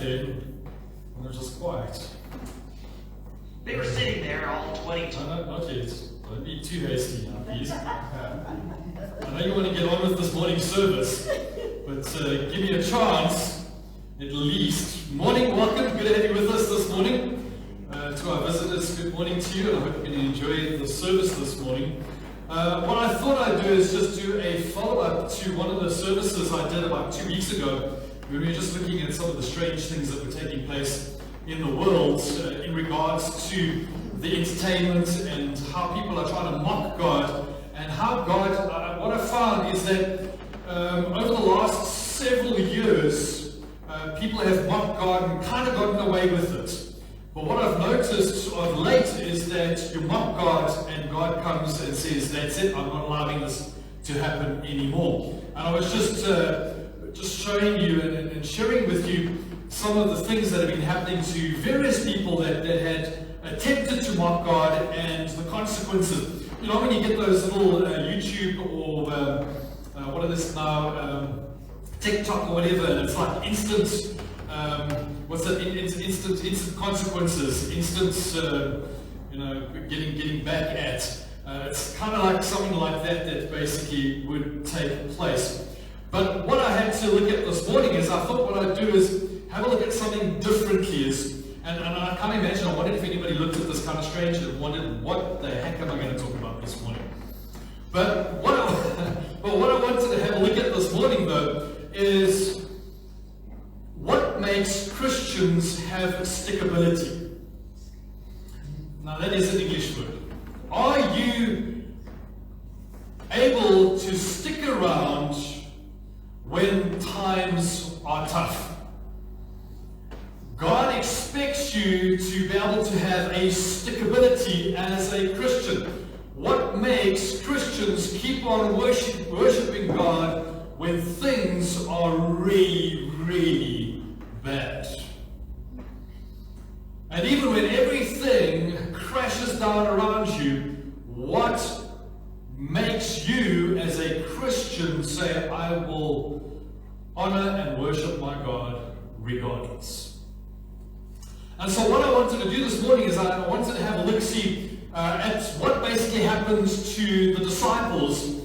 then, and it was just quiet. They were sitting there, all 22. No, not yet. Don't be too hasty now, please. I know you want to get on with this morning service, but give me a chance, at least. Morning, welcome. Good to have you with us this morning. To our visitors, good morning to you, and I hope you can enjoy the service this morning. What I thought I'd do is just do a follow-up to one of the services I did about 2 weeks ago. We were just looking at some of the strange things that were taking place in the world in regards to the entertainment and how people are trying to mock God, and how God, what I found is that over the last several years, people have mocked God and kind of gotten away with it. But what I've noticed of late is that you mock God and God comes and says, that's it, I'm not allowing this to happen anymore. And I was just showing you and sharing with you some of the things that have been happening to various people that had attempted to mock God and the consequences. You know, when you get those little YouTube or what are this now, TikTok or whatever, and it's like instant, instant consequences, instant, getting back at. It's kind of like something like that basically would take place. But what I had to look at this morning is, I thought what I'd do is have a look at something differently. And I can't imagine, I wondered if anybody looked at this kind of strange and wondered, what the heck am I going to talk about this morning? But what I wanted to have a look at this morning, though, is what makes Christians have stickability? Now, that is an English word. Are you able to stick around when times are tough? God expects you to be able to have a stickability as a Christian. What makes Christians keep on worshiping God when things are really, really bad? And even when everything crashes down around you, what makes you as a Christian say, I will honor and worship my God regardless? And so what I wanted to do this morning is I wanted to have a look-see at what basically happens to the disciples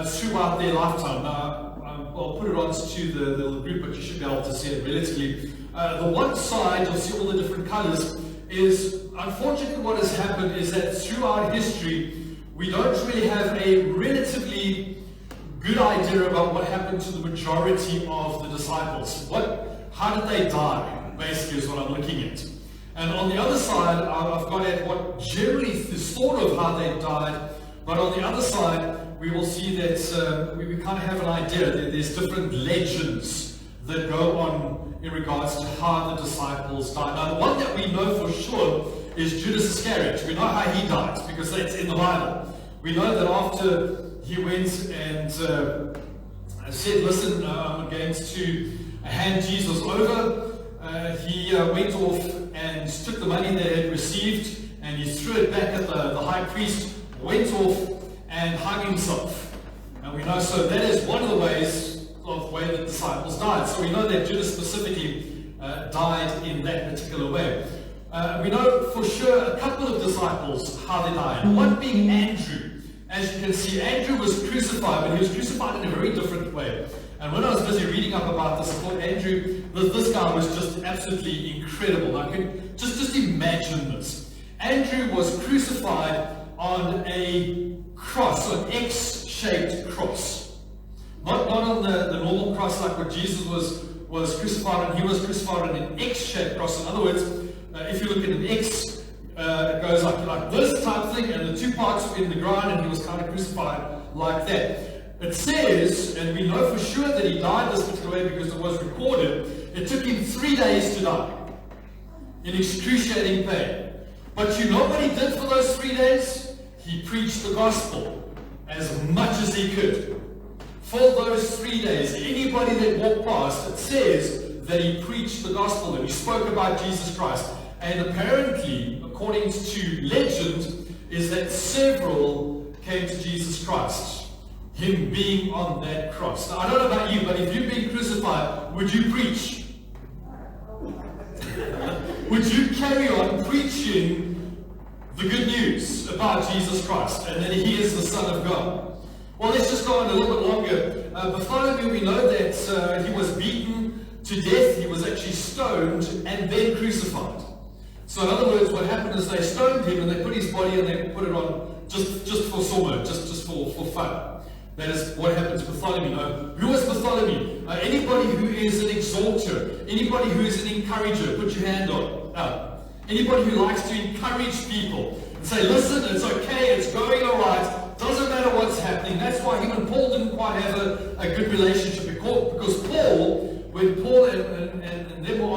throughout their lifetime. Now, I'll put it on to the little group, but you should be able to see it relatively. The one side, you'll see all the different colors, is unfortunately what has happened is that throughout history, we don't really have a relatively good idea about what happened to the majority of the disciples. How did they die, basically, is what I'm looking at. And on the other side, I've got at what generally is thought of how they died, but on the other side, we will see that we kind of have an idea that there's different legends that go on in regards to how the disciples died. Now, the one that we know for sure is Judas Iscariot. We know how he died, because that's in the Bible. We know that after he went and said, listen, I'm going to hand Jesus over, he went off and took the money they had received, and he threw it back at the high priest, went off and hung himself. And we know, so that is one of the ways of the way the disciples died. So we know that Judas specifically died in that particular way. We know for sure a couple of disciples how they died. One being Andrew. As you can see, Andrew was crucified, but he was crucified in a very different way. And when I was busy reading up about this, I thought Andrew, this guy was just absolutely incredible. I could just imagine this. Andrew was crucified on a cross, an X-shaped cross. Not on the normal cross like what Jesus was crucified on. He was crucified on an X-shaped cross. In other words, if you look at an X, it goes like this type thing, and the two parts were in the ground, and he was kind of crucified like that. It says, and we know for sure that he died this particular way because it was recorded, it took him 3 days to die in excruciating pain. But you know what he did for those 3 days? He preached the gospel as much as he could. For those 3 days, anybody that walked past, it says that he preached the gospel, and he spoke about Jesus Christ. And apparently, according to legend, is that several came to Jesus Christ. Him being on that cross. Now, I don't know about you, but if you've been crucified, would you preach? Would you carry on preaching the good news about Jesus Christ and that he is the Son of God? Well, let's just go on a little bit longer. Bartholomew, we know that he was beaten to death. He was actually stoned and then crucified. So in other words, what happened is they stoned him and they put his body and they put it on just for summer, just for fun. That is what happened to Bartholomew. Who was Bartholomew? Anybody who is an exalter, anybody who is an encourager, put your hand up. Anybody who likes to encourage people and say, listen, it's okay, it's going all right, doesn't matter what's happening. That's why him and Paul didn't quite have a good relationship, because Paul, when Paul and them were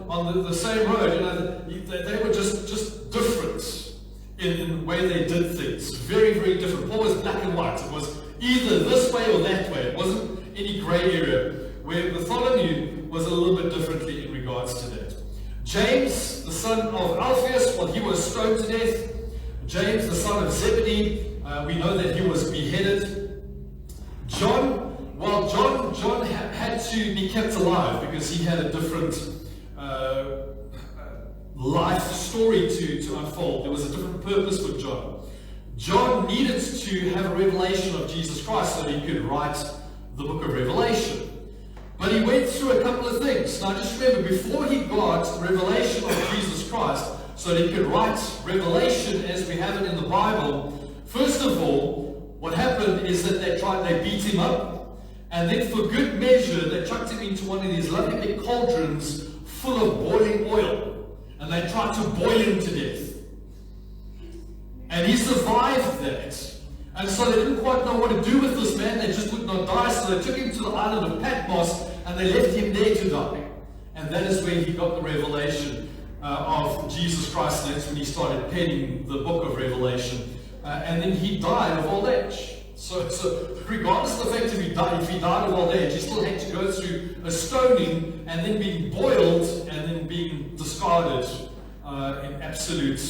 on the same road, they were just different in the way they did things. Very, very different. Paul was black and white. It was either this way or that way. It wasn't any grey area. Where Bartholomew was a little bit differently in regards to that. James, the son of Alphaeus, well, he was stoned to death. James, the son of Zebedee, we know that he was beheaded. John, well, John had to be kept alive because he had a different life story to unfold. There was a different purpose for John. John needed to have a revelation of Jesus Christ so that he could write the book of Revelation. But he went through a couple of things. Now just remember, before he got revelation of Jesus Christ so that he could write Revelation as we have it in the Bible, first of all, what happened is that they beat him up, and then for good measure they chucked him into one of these lovely big cauldrons full of boiling oil. And they tried to boil him to death. And he survived that. And so they didn't quite know what to do with this man. They just would not die. So they took him to the island of Patmos and they left him there to die. And that is where he got the revelation of Jesus Christ. And that's when he started penning the book of Revelation. And then he died of old age. So regardless of the fact if he died of old age, he still had to go through a stoning and then being boiled and then being discarded in absolute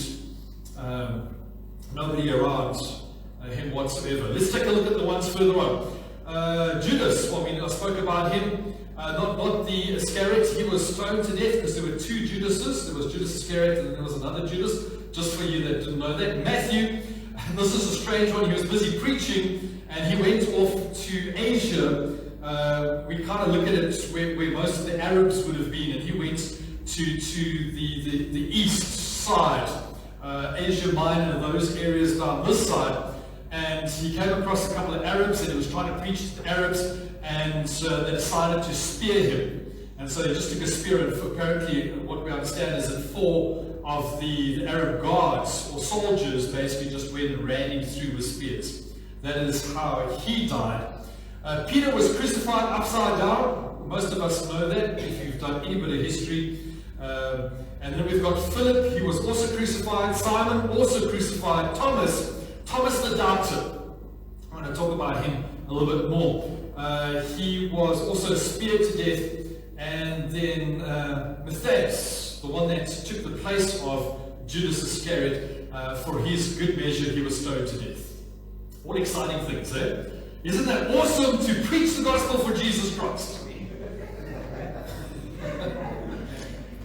nobody around him whatsoever. Let's take a look at the ones further on. Judas, well, I spoke about him. Not the Iscariot. He was stoned to death because there were two Judases. There was Judas Iscariot and there was another Judas. Just for you that didn't know that. Matthew. This is a strange one. He was busy preaching and he went off to Asia. We kind of look at it where most of the Arabs would have been, and he went to the east side, Asia Minor, and those areas down this side. And he came across a couple of Arabs and he was trying to preach to the Arabs, and they decided to spear him. And so they just took a spear, and apparently what we understand is that 4 of the Arab guards or soldiers basically just went and ran him through with spears. That is how he died. Peter was crucified upside down. Most of us know that if you've done any bit of history. And then we've got Philip, he was also crucified. Simon, also crucified. Thomas the doubter. I'm going to talk about him a little bit more. He was also speared to death. And then Matthias, the one that took the place of Judas Iscariot, for his good measure, he was stoned to death. What exciting things, eh? Isn't that awesome to preach the gospel for Jesus Christ?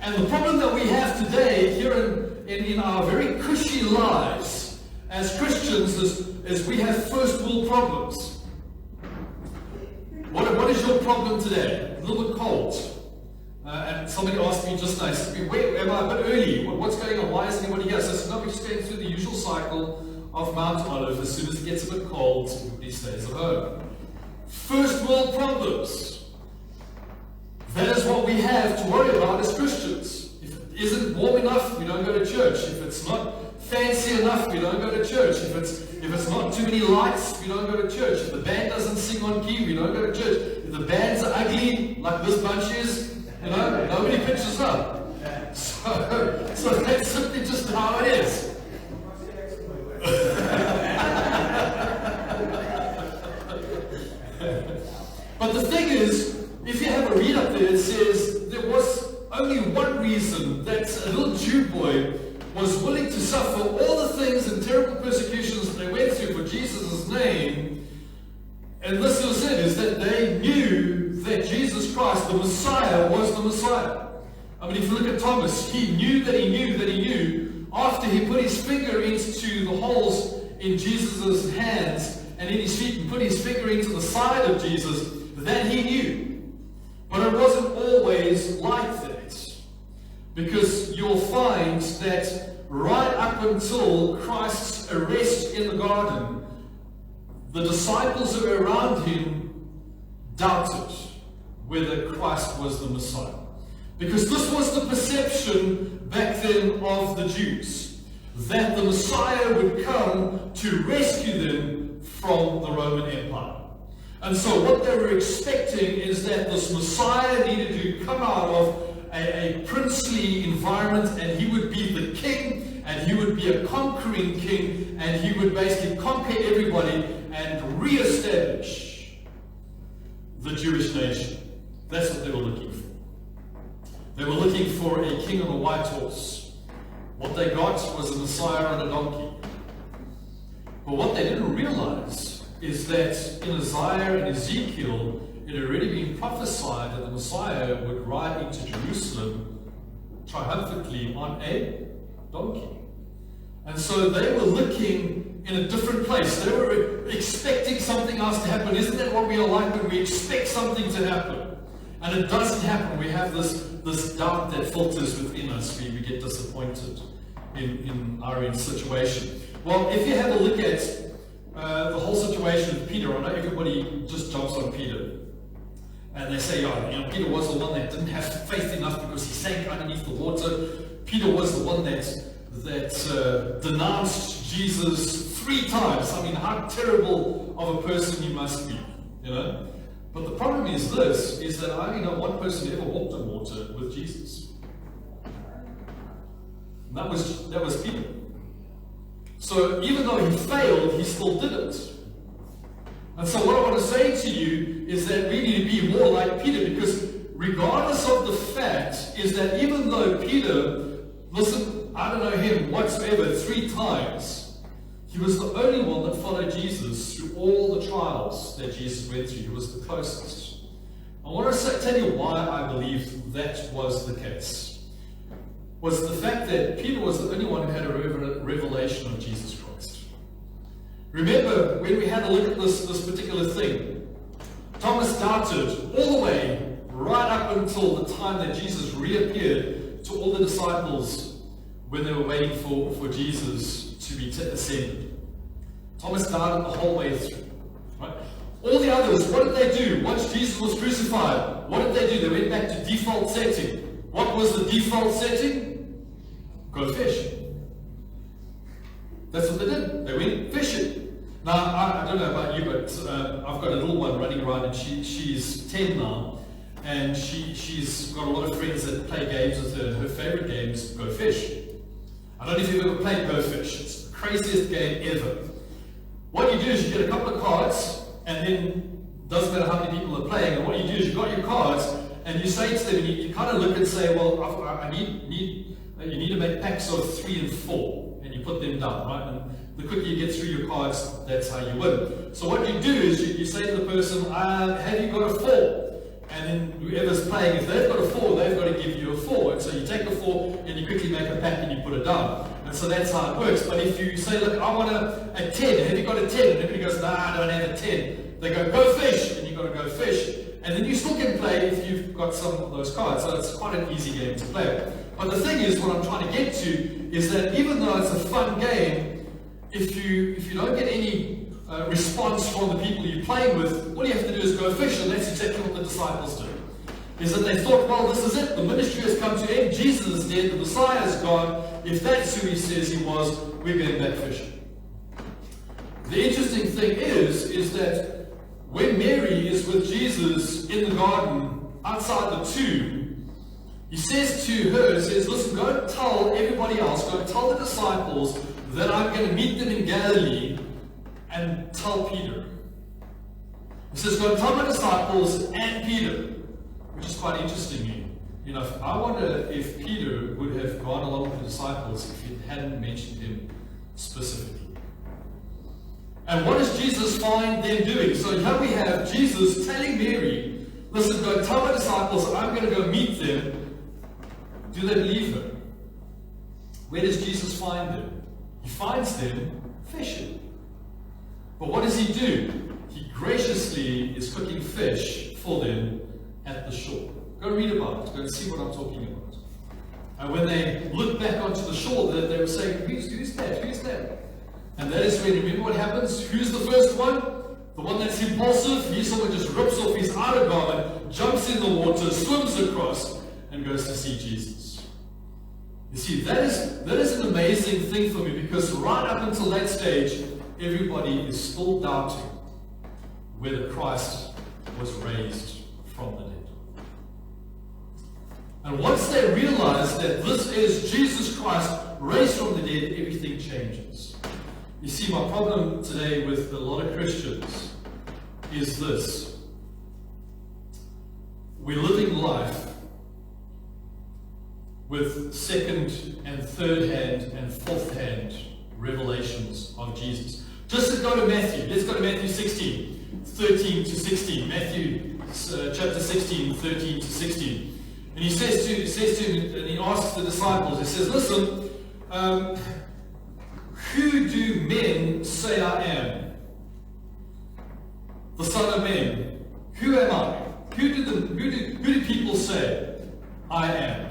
And the problem that we have today here in our very cushy lives as Christians is we have first world problems. What is your problem today? A little bit cold. And somebody asked me just now, where am I a bit early? What's going on? Why isn't anybody here? So I said, no, we're just going through the usual cycle of Mount Olive. As soon as it gets a bit cold, everybody stays at home. First world problems. That is what we have to worry about as Christians. If it isn't warm enough, we don't go to church. If it's not fancy enough, we don't go to church. If it's not too many lights, we don't go to church. If the band doesn't sing on key, we don't go to church. If the bands are ugly, like this bunch is, nobody pitches up. So that's simply just how it is. But the thing is, if you have a read up there, it says there was only one reason that a little Jew boy was willing to suffer all the things and terrible persecutions that they went through for Jesus' name. And this was it, is that they knew that Jesus Christ, the Messiah, was the Messiah. I mean, if you look at Thomas, he knew that he knew that he knew after he put his finger into the holes in Jesus' hands and in his feet and put his finger into the side of Jesus, that he knew. But it wasn't always like that. Because you'll find that right up until Christ's arrest in the garden, the disciples who were around him doubted whether Christ was the Messiah. Because this was the perception back then of the Jews, that the Messiah would come to rescue them from the Roman Empire. And so what they were expecting is that this Messiah needed to come out of a princely environment, and he would be the king, and he would be a conquering king, and he would basically conquer everybody and re-establish the Jewish nation. That's what they were looking for. They were looking for a king on a white horse. What they got was a Messiah on a donkey. But what they didn't realize is that in Isaiah and Ezekiel, it had already been prophesied that the Messiah would ride into Jerusalem triumphantly on a donkey. And so they were looking in a different place. They were expecting something else to happen. Isn't that what we are like when we expect something to happen? And it doesn't happen. We have this doubt that filters within us. We get disappointed in our own situation. Well, if you have a look at the whole situation with Peter, I know everybody just jumps on Peter. And they say, Peter was the one that didn't have faith enough because he sank underneath the water. Peter was the one that denounced Jesus 3 times. I mean, how terrible of a person you must be, But the problem is this, is that I only know one person who ever walked on water with Jesus. And that was Peter. So even though he failed, he still did it. And so what I want to say to you is that we need to be more like Peter, because regardless of the fact is that even though Peter, listen, I don't know him whatsoever 3 times, he was the only one that followed Jesus through all the trials that Jesus went through. He was the closest. I want to tell you why I believe that was the case. Was the fact that Peter was the only one who had a revelation of Jesus Christ. Remember, when we had a look at this particular thing, Thomas doubted all the way right up until the time that Jesus reappeared to all the disciples when they were waiting for Jesus to be ascended. Thomas doubted the whole way through. Right? All the others, what did they do? Once Jesus was crucified, what did they do? They went back to default setting. What was the default setting? Go fish. That's what they did. They went fishing. Now, I don't know about you, but I've got a little one running around, and she's 10 now, and she's got a lot of friends that play games with her. Her favorite game is Go Fish. I don't know if you've ever played Go Fish. It's the craziest game ever. What you do is you get a couple of cards, and then doesn't matter how many people are playing, and what you do is you got your cards, and you say to them, and you kind of look and say, well, you need to make packs of 3 and 4, and you put them down, right? And the quicker you get through your cards, that's how you win. So what you do is you say to the person, have you got a 4? And then whoever's playing, if they've got a 4, they've got to give you a 4. And so you take a 4 and you quickly make a pack and you put it down. And so that's how it works. But if you say, look, I want a 10, have you got a 10? And everybody goes, I don't have a 10. They go fish, and you've got to go fish. And then you still can play if you've got some of those cards. So it's quite an easy game to play. But the thing is, what I'm trying to get to is that even though it's a fun game, if you don't get any response from the people you're playing with, all you have to do is go fish, and that's exactly what the disciples did. Is that they thought, well, this is it. The ministry has come to end. Jesus is dead. The Messiah is gone. If that's who he says he was, we're going back fishing. The interesting thing is that when Mary is with Jesus in the garden outside the tomb, he says to her, listen, go and tell everybody else, go and tell the disciples that I'm going to meet them in Galilee, and tell Peter. He says, go and tell my disciples and Peter, which is quite interesting. I wonder if Peter would have gone along with the disciples if he hadn't mentioned him specifically. And what does Jesus find them doing? So here we have Jesus telling Mary, listen, go and tell my disciples I'm going to go meet them. do they believe him? Where does Jesus find them? He finds them fishing. But what does he do? He graciously is cooking fish for them at the shore. Go read about it. Go and see what I'm talking about. And when they look back onto the shore, they were saying, who's that? Who's that? And that is when, remember what happens? Who's the first one? The one that's impulsive. He's someone just rips off his outer garment, jumps in the water, swims across, and goes to see Jesus. You see, that is an amazing thing for me, because right up until that stage, everybody is still doubting whether Christ was raised from the dead. And once they realize that this is Jesus Christ raised from the dead, everything changes. You see, my problem today with a lot of Christians is this. We're living life with second and third hand and fourth hand revelations of Jesus. Just to go to Matthew. Let's go to Matthew 16, 13 to 16. Matthew chapter 16, 13 to 16. And he says to him, and he asks the disciples, he says, listen, who do men say I am? The Son of Man. Who am I? Who do people say I am?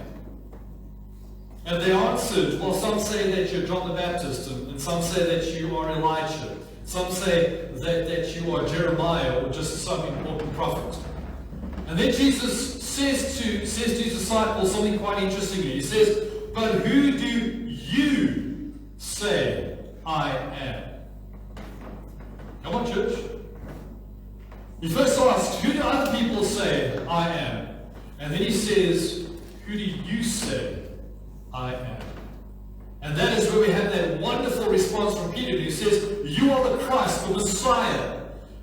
And they answered, well, some say that you're John the Baptist, and some say that you are Elijah. Some say that you are Jeremiah, or just some important prophet. And then Jesus says to his disciples something quite interestingly. He says, but who do you say I am? Come on, church. He first asks, who do other people say I am? And then he says, who do you say I am? And that is where we have that wonderful response from Peter, who says, you are the Christ, the Messiah,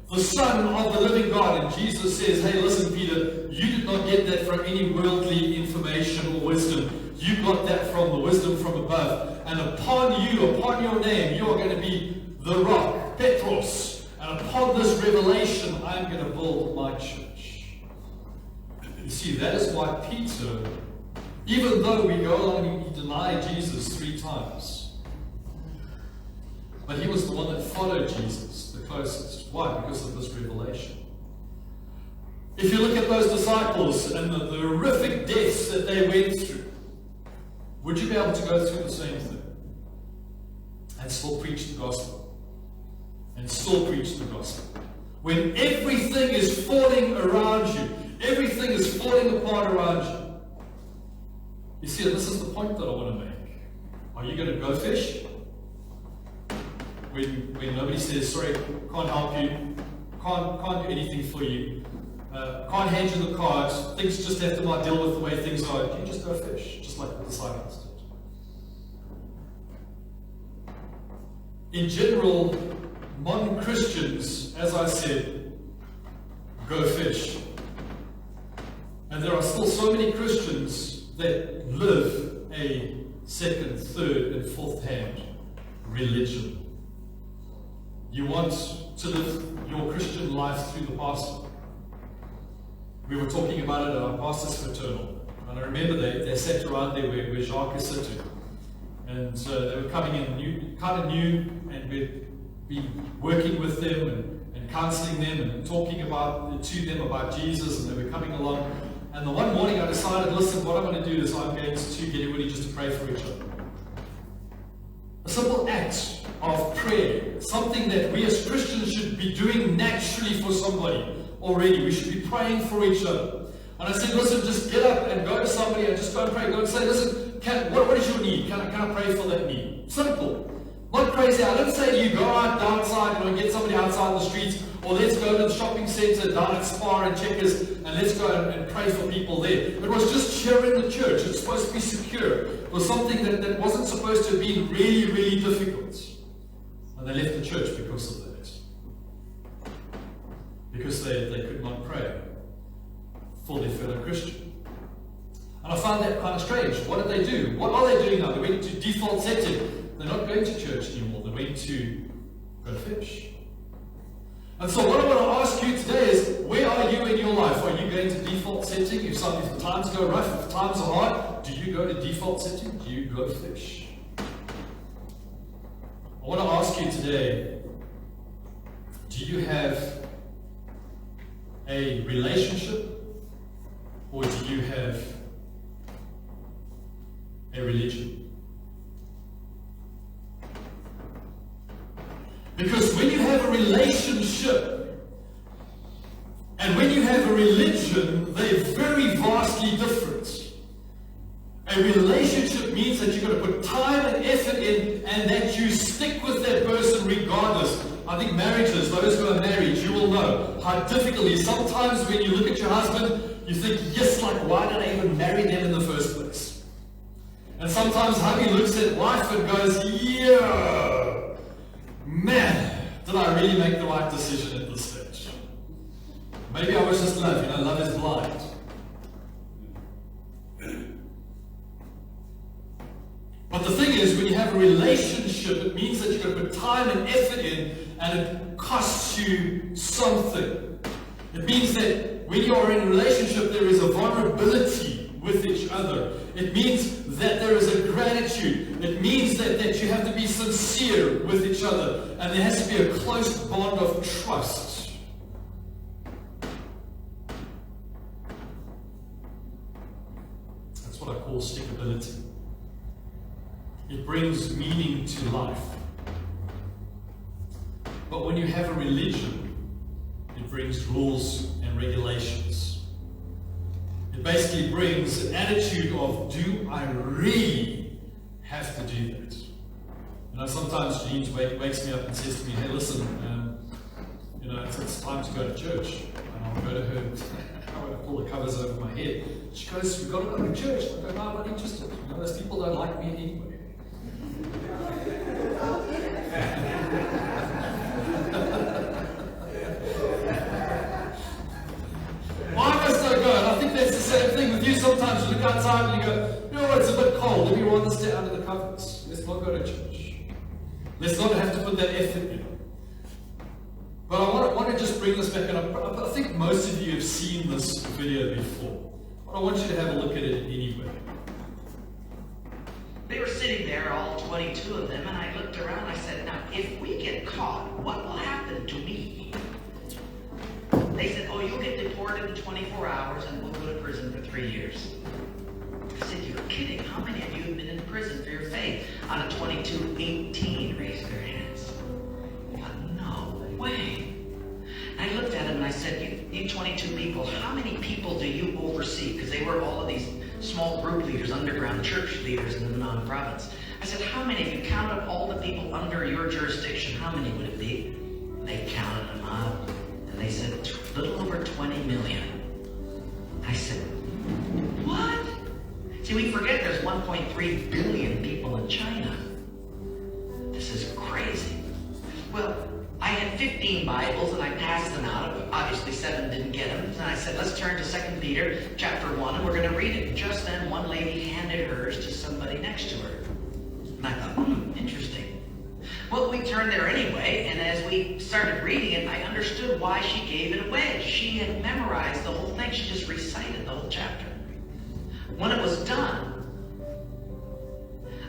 the Son of the living God. And Jesus says, hey, listen, Peter, you did not get that from any worldly information or wisdom. You got that from the wisdom from above. And upon you, upon your name, you are going to be the rock, Petros. And upon this revelation, I'm going to build my church. You see, that is why Peter, even though we go along and he denied Jesus 3 times, but he was the one that followed Jesus the closest. Why? Because of this revelation. If you look at those disciples and the horrific deaths that they went through, would you be able to go through the same thing and still preach the gospel? And still preach the gospel. When everything is falling around you, everything is falling apart around you. You see, this is the point that I want to make. Are you going to go fish? When nobody says, sorry, can't help you, can't do anything for you, can't hand you the cards, things just have to not deal with the way things are, you just go fish, just like the disciples did. In general, modern Christians, as I said, go fish. And there are still so many Christians that live a second, third, and fourth hand religion. You want to live your Christian life through the pastor. We were talking about it at our pastor's fraternal. And I remember they sat around there where Jacques is sitting. And they were coming in kind of new, and we'd been working with them and counseling them and talking to them about Jesus, and they were coming along. And the one morning I decided, listen, what I'm going to do is I'm going to get everybody just to pray for each other. A simple act of prayer, something that we as Christians should be doing naturally for somebody already. We should be praying for each other. And I said, listen, just get up and go to somebody and just go and pray. Go and say, listen, what is your need? Can I pray for that need? Simple. Not crazy. I don't say to you, go out outside and get somebody outside the streets, or let's go to the shopping centre down at Spar and Checkers and let's go and pray for people there. It was just sharing the church. It's supposed to be secure. It was something that wasn't supposed to be really, really difficult. And they left the church because of that. Because they could not pray for their fellow Christian. And I found that kind of strange. What did they do? What are they doing now? They went to default setting. They're not going to church anymore. They went to go fish. And so what I want to ask you today is, where are you in your life? Are you going to default setting? If the times go rough, if times are hard, do you go to default setting? Do you go fish? I want to ask you today, do you have a relationship or do you have a religion? Because when you have a relationship and when you have a religion, they're very vastly different. A relationship means that you're going to put time and effort in and that you stick with that person regardless. I think marriages, those who are married, you will know how difficult it is. Sometimes when you look at your husband, you think, yes, like why did I even marry them in the first place? And sometimes hubby looks at wife and goes, yeah, man, did I really make the right decision at this stage? Maybe I was just love, love is blind. But the thing is, when you have a relationship, it means that you're going to put time and effort in, and it costs you something. It means that when you are in a relationship, there is a vulnerability with each other. It means that there is a gratitude. It means that you have to be sincere with each other, and there has to be a close bond of trust. That's what I call stickability. It brings meaning to life. But when you have a religion, it brings rules and regulations. It basically brings an attitude of, do I really have to do that? Sometimes Jean wakes me up and says to me, hey, listen, it's time to go to church. And I'll go to her and I pull the covers over my head. She goes, we've got to go to church. I go, no, I'm not interested. Those people don't like me anyway. Why must I go? And I think that's the same thing with you. Sometimes you look outside and you go, it's a bit cold. Let me rather stay under the covers. Let's not go to church. Let's not have to put that effort in. But I want to just bring this back, and I think most of you have seen this video before. But I want you to have a look at it anyway. They were sitting there, all 22 of them, and I looked around and I said, now, if we get caught, what will happen to me? They said, oh, you'll get deported in 24 hours and we'll go to prison for 3 years. I said, you're kidding. How many of you have been in prison for your faith? Out of 22, 18 raised their hands. I thought, no way. I looked at them and I said, you 22 people, how many people do you oversee? Because they were all of these small group leaders, underground church leaders in the Nunnan province. I said, how many, if you counted all the people under your jurisdiction, how many would it be? They counted them up, and they said, a little over 20 million. I said, what? See, we forget there's 1.3 billion people in China. This is crazy. Well, I had 15 Bibles and I passed them out. Obviously 7 didn't get them. And I said, let's turn to 2 Peter chapter 1 and we're going to read it. And just then one lady handed hers to somebody next to her. And I thought, interesting. Well, we turned there anyway, and as we started reading it, I understood why she gave it away. She had memorized the whole thing. She just recited the whole chapter. When it was done,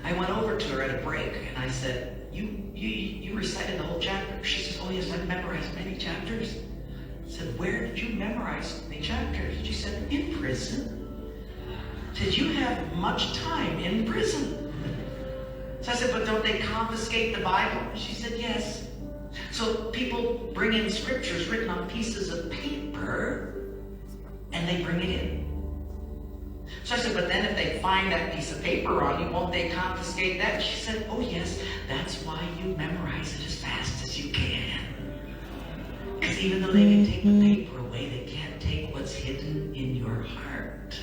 I went over to her at a break and I said, you recited the whole chapter? She says, oh yes, I've memorized many chapters. I said, where did you memorize the chapters? She said, in prison. Did you have much time in prison? So I said, but don't they confiscate the Bible? She said, yes. So people bring in scriptures written on pieces of paper, and they bring it in. So I said, but then if they find that piece of paper on you, won't they confiscate that? She said, oh yes, that's why you memorize it as fast as you can. Because even though they can take the paper away, they can't take what's hidden in your heart.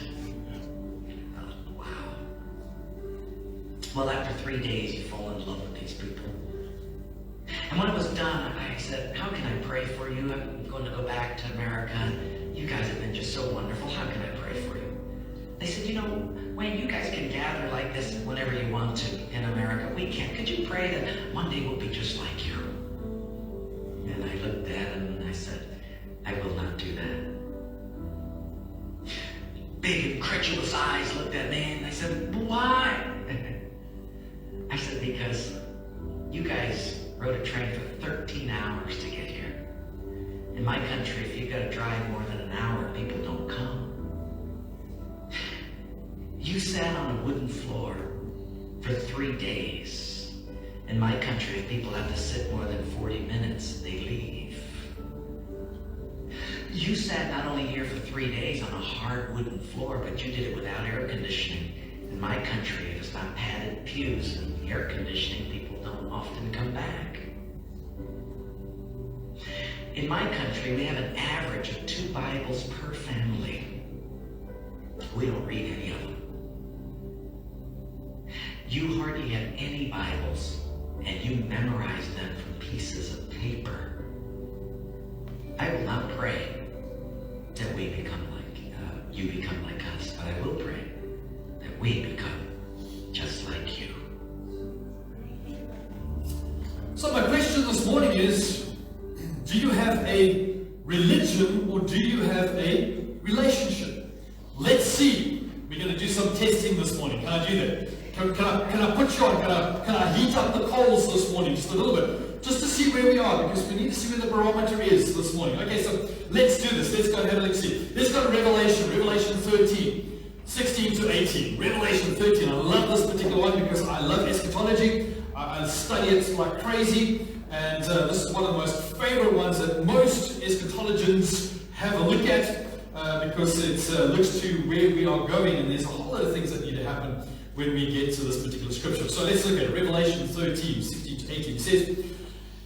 Oh, wow. Well, after 3 days, you fall in love with these people. And when it was done, I said, how can I pray for you? I'm going to go back to America. You guys have been just so wonderful. How can I pray for you? They said, Wayne, you guys can gather like this whenever you want to in America. We can't. Could you pray that one day we'll be just like you? And I looked at him looked at me and I said, why? I said, because you guys rode a train for 13 hours to get here. In my country, if you've got to drive more than an hour, people don't come. You sat on a wooden floor for 3 days. In my country, if people have to sit more than 40 minutes, they leave. You sat not only here for 3 days on a hard wooden floor, but you did it without air conditioning. In my country, if it's not padded pews and air conditioning, people don't often come back. In my country, we have an average of 2 Bibles per family. We don't read any of them. You hardly have any Bibles, and you memorize them from pieces of paper. I will not pray that we become like, you become like us, but I will pray that we become just like you. So my question this morning is, do you have a religion or do you have a relationship? Let's see. We're going to do some testing this morning. Can I do that? Can I put you on? Can I heat up the coals this morning just a little bit? Just to see where we are, because we need to see where the barometer is this morning. Okay, so let's do this. Let's go and have a look. See. Let's go to Revelation 13, 16 to 18. Revelation 13. I love this particular one because I love eschatology. I study it like crazy. And this is one of the most favorite ones that most eschatologians have a look at because it looks to where we are going, and there's a whole lot of things that need to happen when we get to this particular scripture. So let's look at it. Revelation 13, 16 to 18. It says,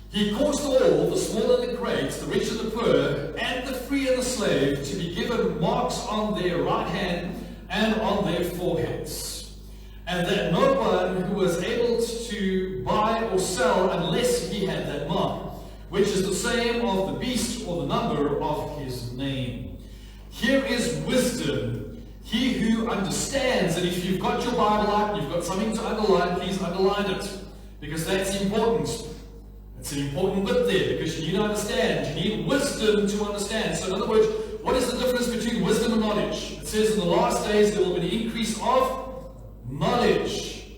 He caused all, the small and the great, the rich and the poor, and the free and the slave, to be given marks on their right hand and on their foreheads, and that no one who was able to buy or sell unless he had that mark, which is the same of the beast or the number of his name. Here is wisdom. He who understands, and if you've got your Bible out and you've got something to underline, please underline it, because that's important. It's an important bit there, because you need to understand. You need wisdom to understand. So in other words, what is the difference between wisdom and knowledge? It says in the last days there will be an increase of knowledge.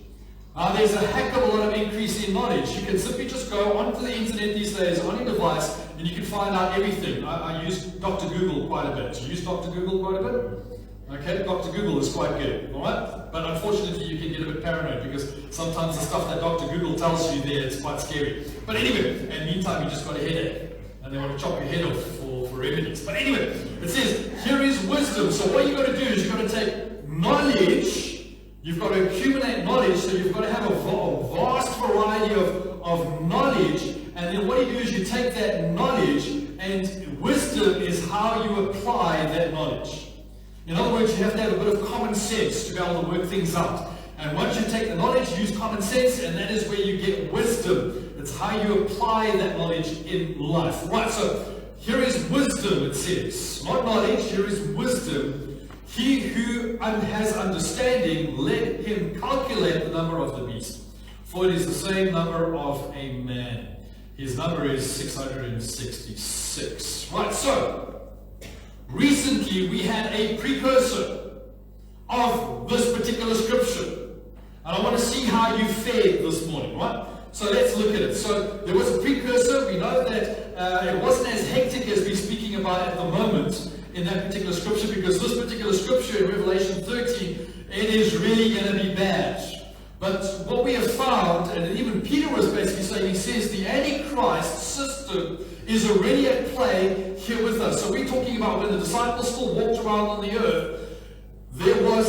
Now there's a heck of a lot of increase in knowledge. You can simply just go onto the internet these days on your device and you can find out everything. I use Dr. Google quite a bit. You use Dr. Google quite a bit? Okay, Dr. Google is quite good, alright? But unfortunately you can get a bit paranoid because sometimes the stuff that Dr. Google tells you there is quite scary. But anyway, in the meantime you just got a headache and they want to chop your head off for remedies. But anyway, it says, here is wisdom. So what you've got to do is you've got to take knowledge, you've got to accumulate knowledge, so you've got to have a vast variety of knowledge, and then what you do is you take that knowledge, and wisdom is how you apply that knowledge. In other words, you have to have a bit of common sense to be able to work things out. And once you take the knowledge, use common sense, and that is where you get wisdom. It's how you apply that knowledge in life. Right, so here is wisdom, it says. Not knowledge, here is wisdom. He who has understanding, let him calculate the number of the beast, for it is the same number of a man. His number is 666. Right, so recently we had a precursor of this particular scripture. And I want to see how you fared this morning, right? So let's look at it. So there was a precursor. We know that it wasn't as hectic as we're speaking about at the moment in that particular scripture, because this particular scripture in Revelation 13, it is really going to be bad. But what we have found, and even Peter was basically saying, he says the Antichrist system is already at play here with us. So we're talking about when the disciples still walked around on the earth, there was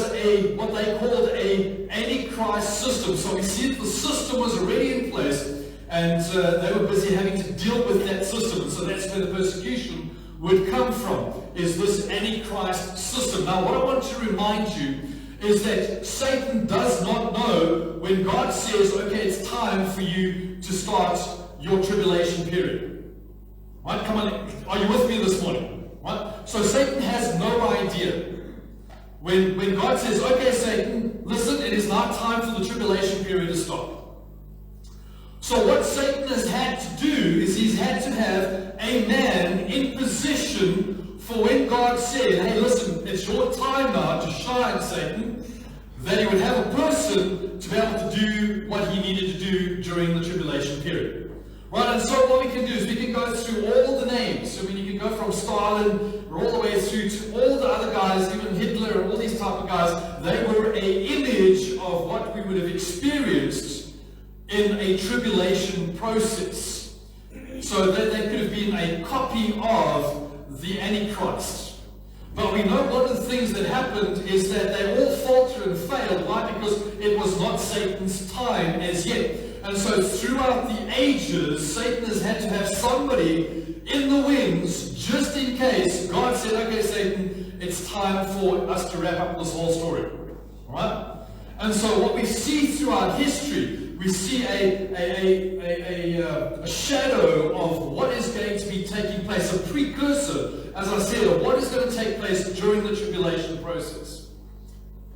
what they called a Antichrist system. So we see that the system was already in place, and they were busy having to deal with that system. And so that's where the persecution would come from, is this Antichrist system. Now what I want to remind you is that Satan does not know when God says, okay, it's time for you to start your tribulation period. Right? Come on, are you with me this morning? Right? So Satan has no idea. When God says, okay, Satan, listen, it is now time for the tribulation period to stop. So what Satan has had to do is he's had to have a man in position for when God said, hey, listen, it's your time now to shine, Satan. that he would have a person to be able to do what he needed to do during the tribulation period. Right, and so what we can do is we can go through all the names. I mean, you can go from Stalin all the way through to all the other guys, even Hitler and all these type of guys. They were an image of what we would have experienced in a tribulation process. So that they could have been a copy of the Antichrist. But we know one of the things that happened is that they all faltered and failed. Why? Because it was not Satan's time as yet. And so throughout the ages, Satan has had to have somebody in the wings just in case God said, okay, Satan, it's time for us to wrap up this whole story. Alright? And so what we see throughout history, we see a shadow of what is going to be taking place, a precursor, as I said, of what is going to take place during the tribulation process,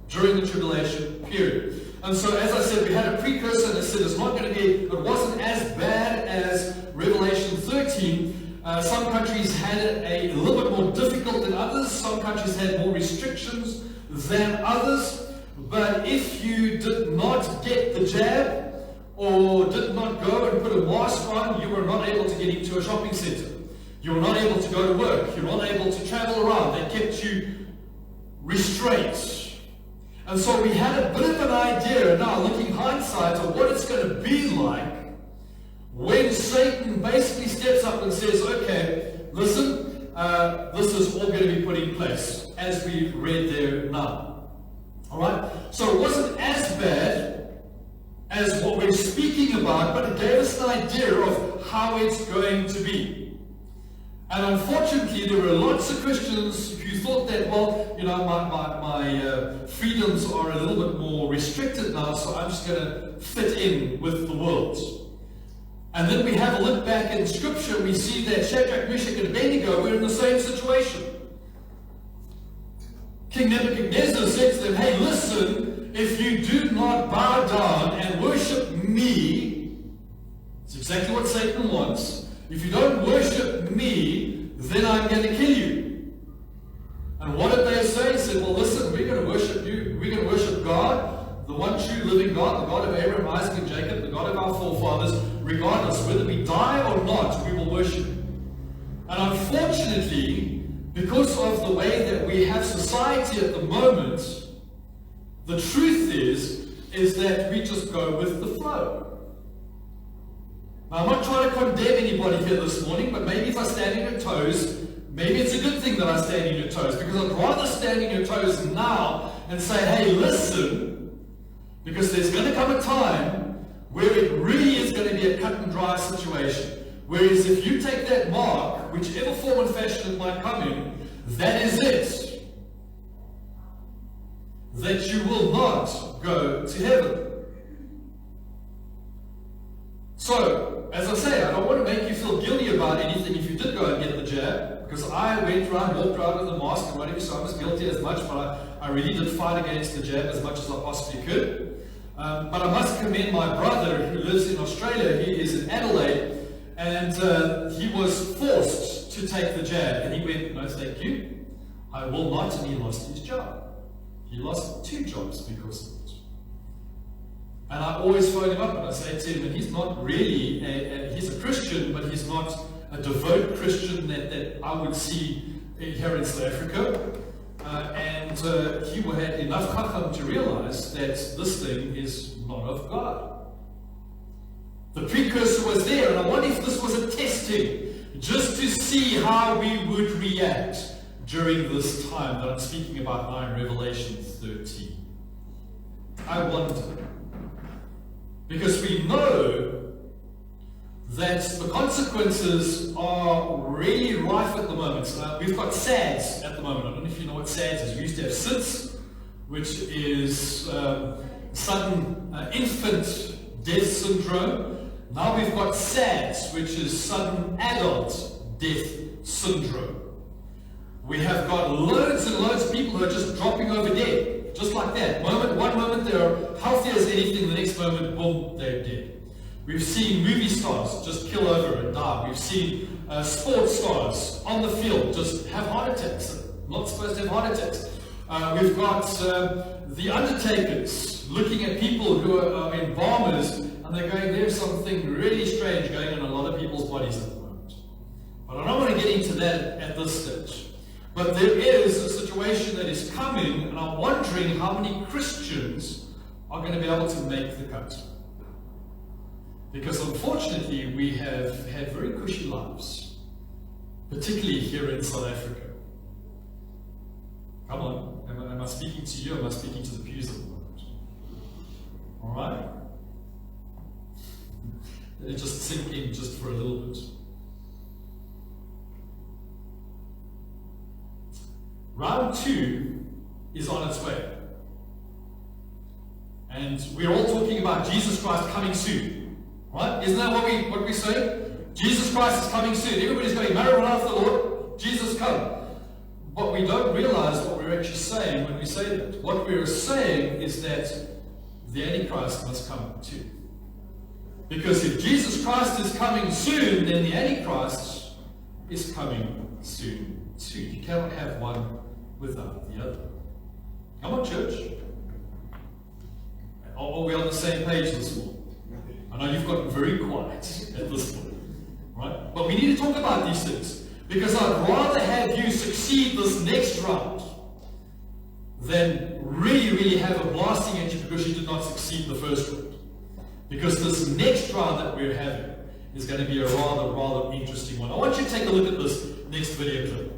during the tribulation period. And so, as I said, we had a precursor that said it's not going to be, it wasn't as bad as Revelation 13. Some countries had it a little bit more difficult than others. Some countries had more restrictions than others. But if you did not get the jab or did not go and put a mask on, you were not able to get into a shopping center. You were not able to go to work. You were not able to travel around. They kept you restrained. And so we had a bit of an idea now, looking hindsight, of what it's going to be like when Satan basically steps up and says, okay, listen, this is all going to be put in place, as we read there now. Alright? So it wasn't as bad as what we're speaking about, but it gave us an idea of how it's going to be. And unfortunately, there were lots of Christians who thought that, well, you know, my freedoms are a little bit more restricted now, so I'm just going to fit in with the world. And then we have a look back in Scripture, we see that Shadrach, Meshach, and Abednego were in the same situation. King Nebuchadnezzar said to them, hey, listen, if you do not bow down and worship me, it's exactly what Satan wants. If you don't worship me, then I'm going to kill you. And what did they say? They said, well, listen, we're going to worship you. We're going to worship God, the one true living God, the God of Abraham, Isaac, and Jacob, the God of our forefathers, regardless. Whether we die or not, we will worship him. And unfortunately, because of the way that we have society at the moment, the truth is that we just go with the flow. Now, I'm not trying to condemn anybody here this morning, but maybe if I stand on your toes, maybe it's a good thing that I stand on your toes, because I'd rather stand on your toes now and say, hey, listen, because there's going to come a time where it really is going to be a cut and dry situation. Whereas if you take that mark, whichever form and fashion it might come in, that is it. That you will not go to heaven. So, as I say, I don't want to make you feel guilty about anything if you did go and get the jab, because I went around, walked around with a mask and whatever, so I was guilty as much, but I really did fight against the jab as much as I possibly could. But I must commend my brother who lives in Australia. He is in Adelaide, and he was forced to take the jab, and he went, no thank you, I will not, and he lost his job. He lost 2 jobs because of it. And I always phone him up and I say to him, and he's not really, he's a Christian, but he's not a devout Christian that I would see here in South Africa. And he had enough chacham to realize that this thing is not of God. The precursor was there, and I wonder if this was a testing, just to see how we would react during this time that I'm speaking about now in Revelation 13. I wonder. Because we know that the consequences are really rife at the moment. We've got SADS at the moment. I don't know if you know what SADS is. We used to have SIDS, which is sudden infant death syndrome. Now we've got SADS, which is sudden adult death syndrome. We have got loads and loads of people who are just dropping over dead. Just like that. One moment they're healthy as anything, the next moment, boom, they're dead. We've seen movie stars just kill over and die. We've seen sports stars on the field just have heart attacks. Not supposed to have heart attacks. We've got the undertakers looking at people who are embalmers, and they're going, there's something really strange going on in a lot of people's bodies at the moment. But I don't want to get into that at this stage. But there is a situation that is coming, and I'm wondering how many Christians are going to be able to make the cut. Because unfortunately, we have had very cushy lives, particularly here in South Africa. Come on, am I speaking to you, or am I speaking to the pews at the moment? Alright? Let it just sink in just for a little bit. Round 2 is on its way. And we're all talking about Jesus Christ coming soon. Right? Isn't that what we say? Jesus Christ is coming soon. Everybody's going, Maranatha, the Lord, Jesus come. But we don't realize what we're actually saying when we say that. What we're saying is that the Antichrist must come too. Because if Jesus Christ is coming soon, then the Antichrist is coming soon too. You cannot have one without the other. Come on, church. Are we on the same page this morning? I know you've gotten very quiet at this point, right? But we need to talk about these things, because I'd rather have you succeed this next round than really have a blasting at you because you did not succeed the first round. Because this next round that we're having is going to be a rather interesting one. I want you to take a look at this next video clip.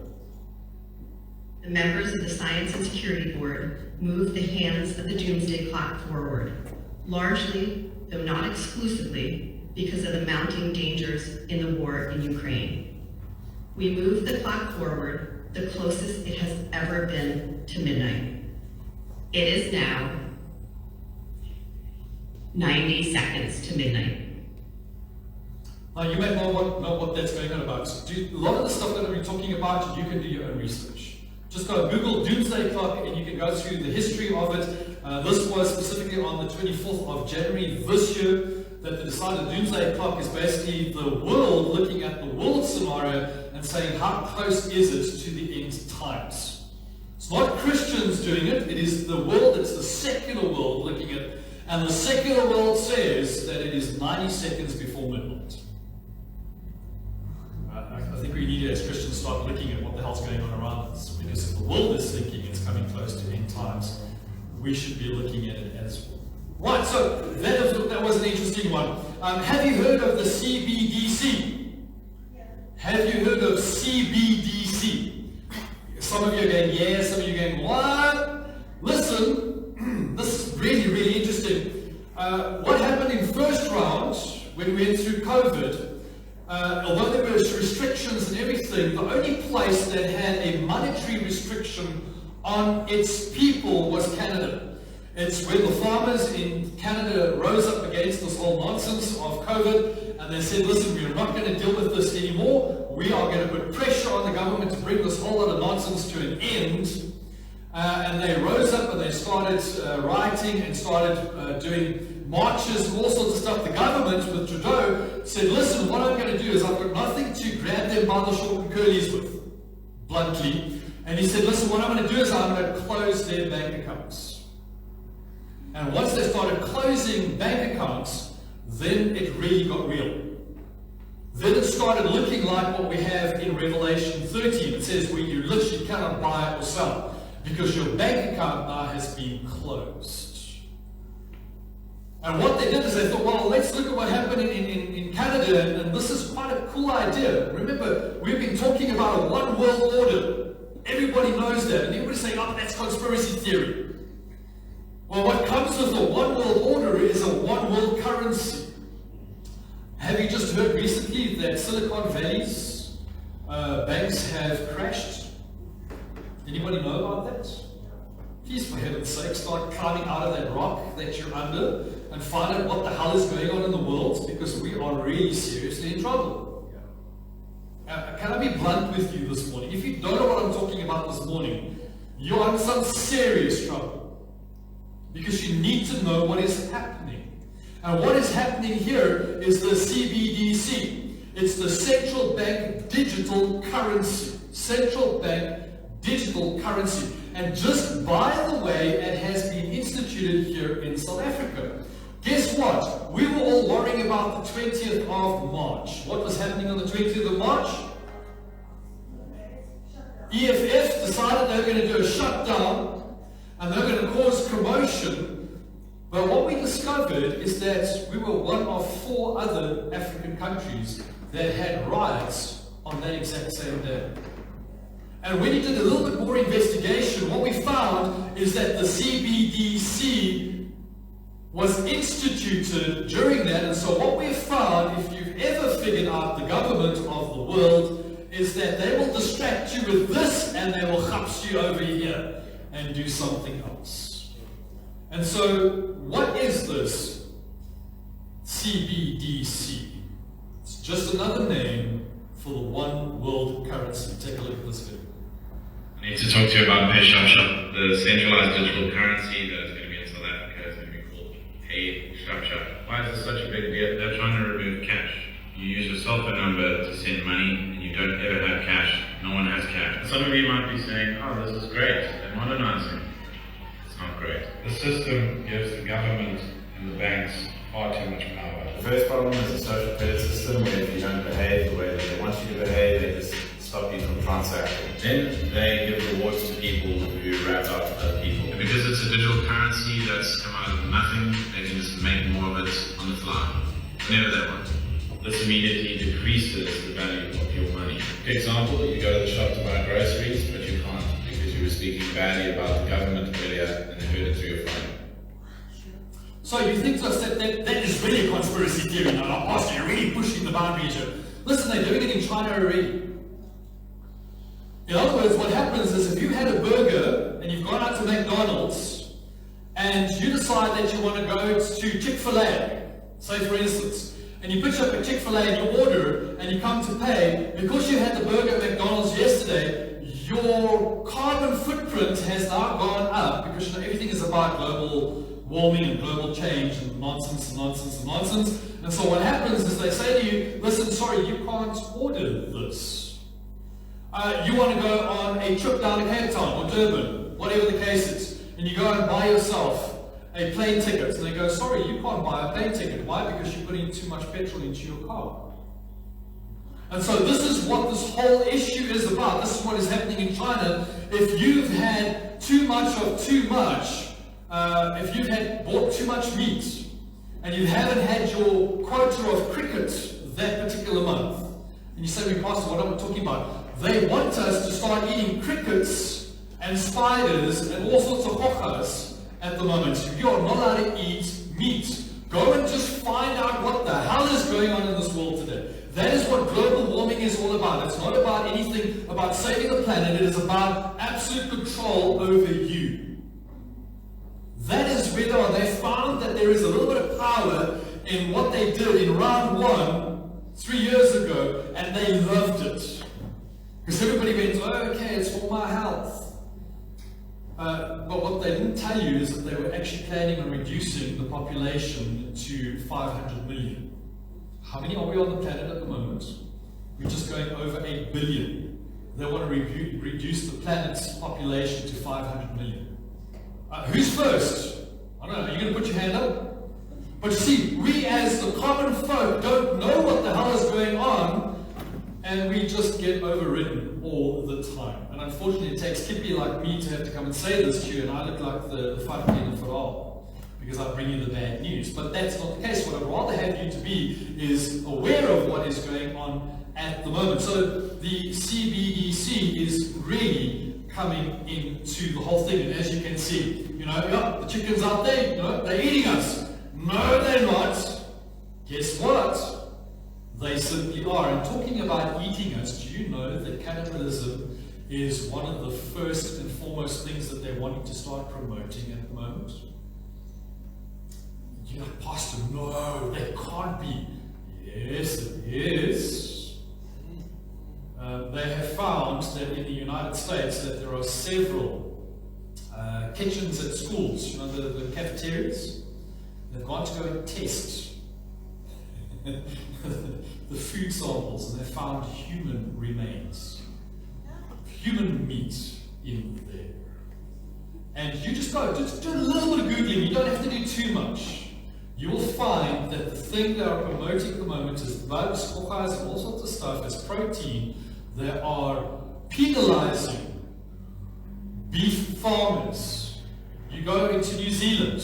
The members of the Science and Security Board moved the hands of the doomsday clock forward, largely, though not exclusively, because of the mounting dangers in the war in Ukraine. We moved the clock forward the closest it has ever been to midnight. It is now 90 seconds to midnight. Now you may know what that's going on about. A lot of the stuff that we're talking about, you can do your own research. Just go Google Doomsday Clock and you can go through the history of it. This was specifically on the 24th of January this year that they decided Doomsday Clock is basically the world looking at the world scenario and saying how close is it to the end times. It's not Christians doing it, it is the world, it's the secular world looking at it. And the secular world says that it is 90 seconds before midnight. I think we need to, as Christians, start looking at what the hell's going on around us. Because if the world is thinking it's coming close to end times, we should be looking at it as well. Right, so that was an interesting one. Have you heard of the CBDC? Yeah. Have you heard of CBDC? Some of you are going, yeah, some of you are going, what? Listen, this is really interesting. What happened in first round when we went through COVID, although there were restrictions and everything, the only place that had a monetary restriction on its people was Canada. It's where the farmers in Canada rose up against this whole nonsense of COVID, and they said, listen, we're not going to deal with this anymore. We are going to put pressure on the government to bring this whole lot of nonsense to an end. And they rose up and they started rioting and started doing marches and all sorts of stuff. The government, with Trudeau, said, listen, what I'm going to do is I've got nothing to grab them by the short and curlies with, bluntly. And he said, listen, what I'm going to do is I'm going to close their bank accounts. And once they started closing bank accounts, then it really got real. Then it started looking like what we have in Revelation 13. It says where you literally cannot buy or sell because your bank account now has been closed. And what they did is they thought, well, let's look at what happened in Canada, and this is quite a cool idea. Remember, we've been talking about a one world order. Everybody knows that, and everybody's saying, oh, that's conspiracy theory. Well, what comes with a one world order is a one world currency. Have you just heard recently that Silicon Valley's banks have crashed? Anybody know about that? Please, for heaven's sake, start climbing out of that rock that you're under and find out what the hell is going on in the world, because we are really seriously in trouble. Can I be blunt with you this morning? If you don't know what I'm talking about this morning, you're in some serious trouble, because you need to know what is happening. And what is happening here is the CBDC. It's the central bank digital currency. Central bank digital currency. And just by the way, it has been instituted here in South Africa. Guess what? We were all worrying about the 20th of March. What was happening on the 20th of March? EFF decided they were going to do a shutdown and they were going to cause commotion. But what we discovered is that we were one of 4 other African countries that had riots on that exact same day. And when you did a little bit more investigation, what we found is that the CBDC was instituted during that. And so what we've found, if you've ever figured out the government of the world, is that they will distract you with this and they will chaps you over here and do something else. And so, what is this CBDC? It's just another name for the one world currency. Take a look at this video. I need to talk to you about Pay Shop Shop, the centralized digital currency that is going to be in South Africa. It's going to be called Pay Shop Shop. Why is this such a big deal? They're trying to remove cash. You use your cell phone number to send money and you don't ever have cash. No one has cash. Some of you might be saying, oh, this is great. They're modernizing. Not great. The system gives the government and the banks far too much power. The first problem is the social credit system, where if you don't behave the way that they want you to behave, they just stop you from transacting. Then they give rewards to people who rat out other people. And because it's a digital currency that's come out of nothing, they can just make more of it on the fly. Whenever they want. This immediately decreases the value of your money. For example, you go to the shop to buy groceries, but you can't because you were speaking badly about the government earlier and they heard it through your phone. So you think that is really a conspiracy theory now? Austin, you're really pushing the boundaries here. Listen, they're doing it in China already. In other words, what happens is if you had a burger and you've gone out to McDonald's and you decide that you want to go to Chick-fil-A, say for instance, and you pitch up a Chick-fil-A and you order and you come to pay, because you had the burger at McDonald's yesterday, your carbon footprint has now gone up because you know everything is about global warming and global change and nonsense and nonsense and nonsense. And so what happens is they say to you, listen, sorry, you can't order this. You want to go on a trip down to Cape Town or Durban, whatever the case is, and you go and buy yourself a plane ticket, and they go, sorry, you can't buy a plane ticket. Why? Because you're putting too much petrol into your car. And so this is what this whole issue is about. This is what is happening in China. If you've had too much of too much, if you've had bought too much meat, and you haven't had your quota of cricket that particular month, and you say to me, Pastor, what am I talking about? They want us to start eating crickets and spiders and all sorts of hochas at the moment. You are not allowed to eat meat. Go and just find out what the hell is going on in this world today. That is what global warming is all about. It's not about anything about saving the planet. It is about absolute control over you. That is where they are. They found that there is a little bit of power in what they did in round 1 3 years ago, and they loved it. Because everybody went, oh, okay, it's for my health. But what they didn't tell you is that they were actually planning on reducing the population to 500 million. How many are we on the planet at the moment? We're just going over 8 billion. They want to reduce the planet's population to 500 million. Who's first? I don't know, are you going to put your hand up? But you see, we as the common folk don't know what the hell is going on, and we just get overridden all the time. And unfortunately, it takes Kippy like me to have to come and say this to you, and I look like the fun in the Valhalla because I bring you the bad news. But that's not the case. What I'd rather have you to be is aware of what is going on at the moment. So the CBDC is really coming into the whole thing. And as you can see, the chickens out there, they're eating us. No, they're not. Guess what? They simply are. And talking about eating us, do you know that cannibalism is one of the first and foremost things that they're wanting to start promoting at the moment? You're like, Pastor, no, they can't be. Yes, it is. They have found that in the United States that there are several kitchens at schools, the cafeterias. They've gone to go and test the food samples, and they found human remains, human meat in there. and you just do a little bit of Googling, you don't have to do too much. You will find that the thing they are promoting at the moment is bugs, hawkeyes, and all sorts of stuff as protein. They are penalizing beef farmers. You go into New Zealand,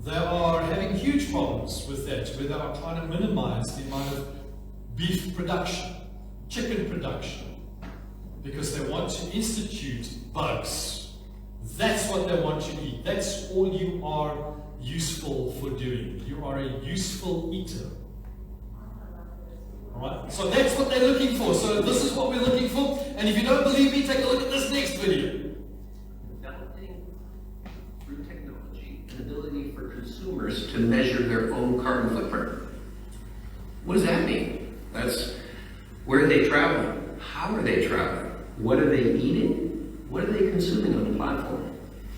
they are having huge problems with that, where they are trying to minimize the amount of beef production, chicken production, because they want to institute bugs. That's what they want you to eat. That's all you are useful for doing. You are a useful eater. Alright? So that's what they're looking for. So this is what we're looking for. And if you don't believe me, take a look at this next video. Developing through technology an ability for consumers to measure their own carbon footprint. What does that mean? That's where are they traveling? How are they traveling? What are they eating? What are they consuming on the platform?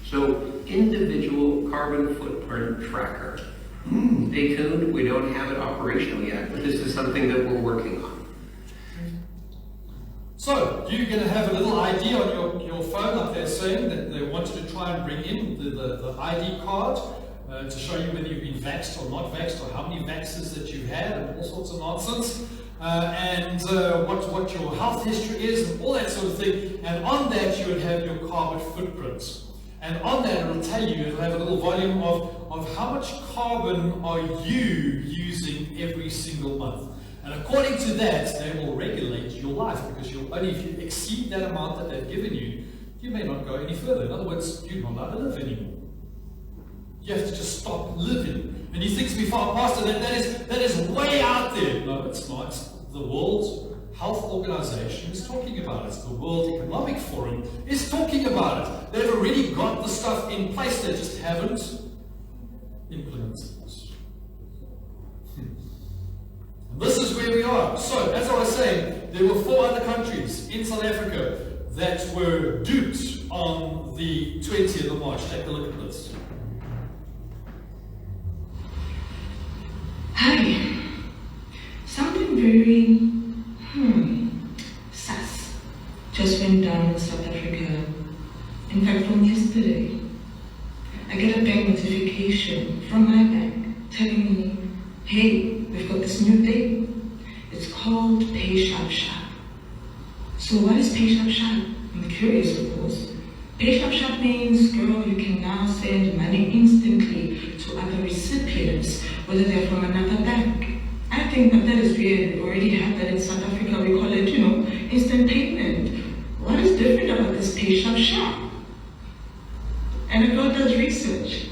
So, individual carbon footprint tracker. Stay tuned, we don't have it operational yet, but this is something that we're working on. So, you're going to have a little ID on your phone, like they're saying, that they wanted to try and bring in the ID card to show you whether you've been vaxxed or not vaxxed, or how many vaxxes that you've had, and all sorts of nonsense. And what your health history is, and all that sort of thing. And on that, you would have your carbon footprint. And on that, it'll tell you, it'll have a little volume of how much carbon are you using every single month. And according to that, they will regulate your life, because only if you exceed that amount that they've given you, you may not go any further. In other words, you're not allowed to live anymore. You have to just stop living. And you think to me, Pastor, that is way out there. No, it's not. The World Health Organization is talking about it. The World Economic Forum is talking about it. They've already got the stuff in place, they just haven't implemented it. And this is where we are. So, as I was saying, there were 4 other countries in South Africa that were duped on the 20th of March. Take a look at this. Hi. Something very, sus just went down in South Africa. In fact, from yesterday, I get a bank notification from my bank telling me, hey, we've got this new thing. It's called Pay Sharp Sharp. So what is Pay Sharp Sharp? I'm curious, of course. Pay Sharp Sharp means, girl, you can now send money instantly to other recipients, whether they're from another bank. I think that is weird. We already have that in South Africa. We call it, instant payment. What is different about this Pay Sharp Sharp? And a girl does research,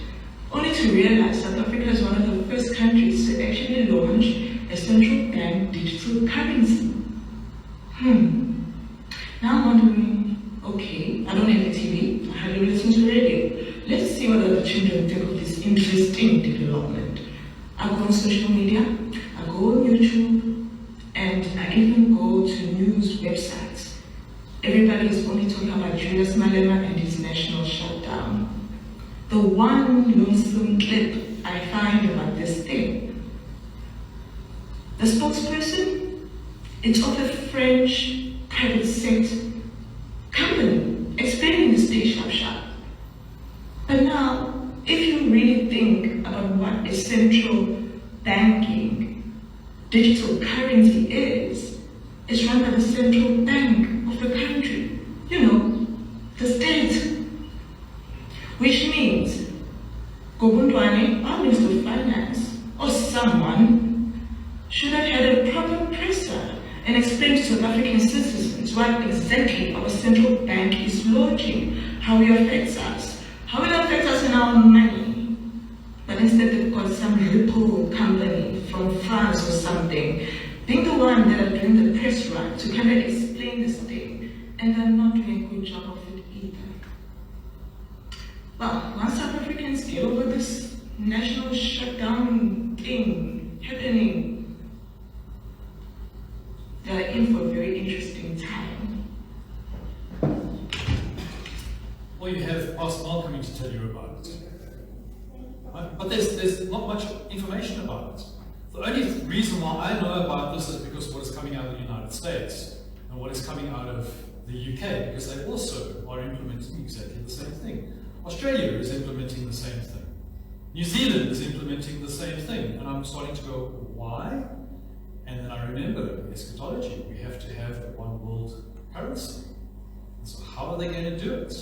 only to realize South Africa is one of the first countries to actually launch a central bank digital currency. Now I'm wondering, okay, I don't have a TV, I hardly listen to radio. Let's see what other children think of this interesting development. I go on social media, I go on YouTube, and I even go to news websites. Everybody is only talking about Julius Malema and his national shutdown. The one lonesome clip I find about this thing. The spokesperson, it's of a French private sector company explaining this Pay Sharp Sharp. But now, if you really think about what a central banking digital currency is, it's run by the central bank of the country, the state. Which means, Gobundwane, our Minister of Finance, or someone, should have had a proper presser and explained to South African citizens what exactly our central bank is launching, how it affects us, how it affects us in our money. But instead they've got some Ripple company from France or something, being the one that are doing the press run to kind of explain this thing, and they're not doing a good job of it either. Well, once South Africans get over this national shutdown thing happening, they're in for a very interesting time. Well, you have Pastor Mal coming to tell you about it. Right? But there's not much information about it. The only reason why I know about this is because of what is coming out of the United States and what is coming out of the UK, because they also are implementing exactly the same thing. Australia is implementing the same thing. New Zealand is implementing the same thing. And I'm starting to go, why? And then I remember eschatology. We have to have one world currency. So how are they going to do it?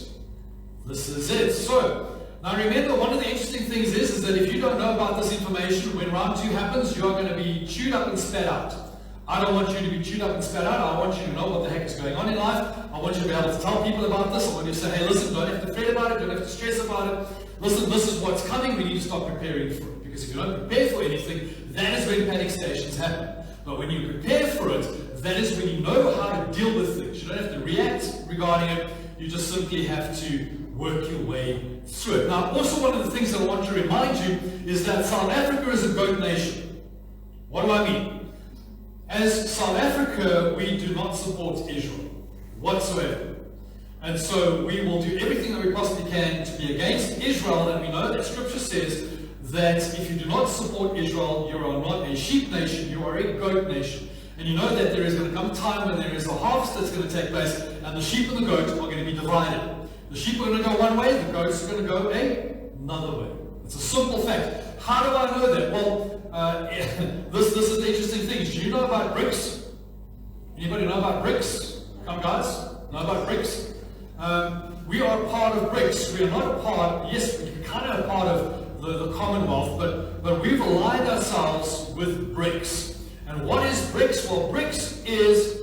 This is it. So, now remember, one of the interesting things is that if you don't know about this information, when round 2 happens, you are going to be chewed up and spat out. I don't want you to be chewed up and spat out. I want you to know what the heck is going on in life. I want you to be able to tell people about this. I want you to say, hey, listen, don't have to fret about it. Don't have to stress about it. Listen, this is what's coming. We need to start preparing for it. Because if you don't prepare for anything, that is when panic stations happen. But when you prepare for it, that is when you know how to deal with things. You don't have to react regarding it. You just simply have to work your way through it. Now, also one of the things that I want to remind you is that South Africa is a goat nation. What do I mean? As South Africa, we do not support Israel whatsoever. And so we will do everything that we possibly can to be against Israel. And we know that Scripture says that if you do not support Israel, you are not a sheep nation, you are a goat nation. And you know that there is going to come a time when there is a harvest that's going to take place, and the sheep and the goat are going to be divided. The sheep are going to go one way, the goats are going to go another way. It's a simple fact. How do I know that? Well, this is the interesting thing. Do you know about BRICS? Anybody know about BRICS? Come guys, know about BRICS? We are a part of BRICS. We are not a part, yes, we're kind of a part of the Commonwealth, but we've aligned ourselves with BRICS. And what is BRICS? Well, BRICS is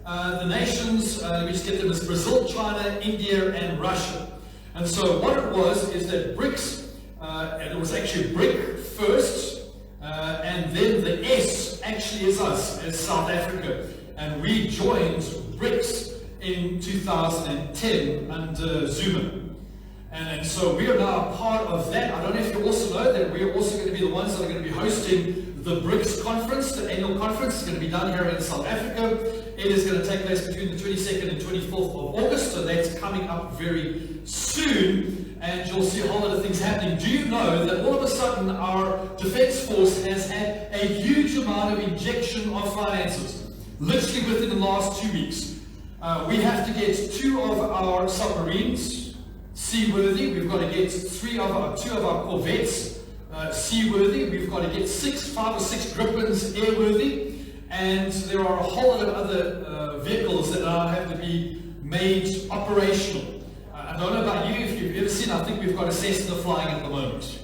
the nations, let me just get them, as Brazil, China, India, and Russia. And so what it was is that BRICS, and it was actually BRIC first, and then the S actually is us, as South Africa. And we joined BRICS in 2010 under Zuma. And so we are now a part of that. I don't know if you also know that we are also going to be the ones that are going to be hosting the BRICS conference. The annual conference is going to be done here in South Africa. It is going to take place between the 22nd and 24th of August, so that's coming up very soon, and you'll see a whole lot of things happening. Do you know that all of a sudden our Defence Force has had a huge amount of injection of finances, literally within the last 2 weeks? We have to get 2 of our submarines seaworthy. We've got to get 2 of our corvettes seaworthy. We've got to get 5 or 6 Gripens airworthy. And there are a whole lot of other vehicles that now have to be made operational. I don't know about you, if you've ever seen, I think we've got a Cessna flying at the moment.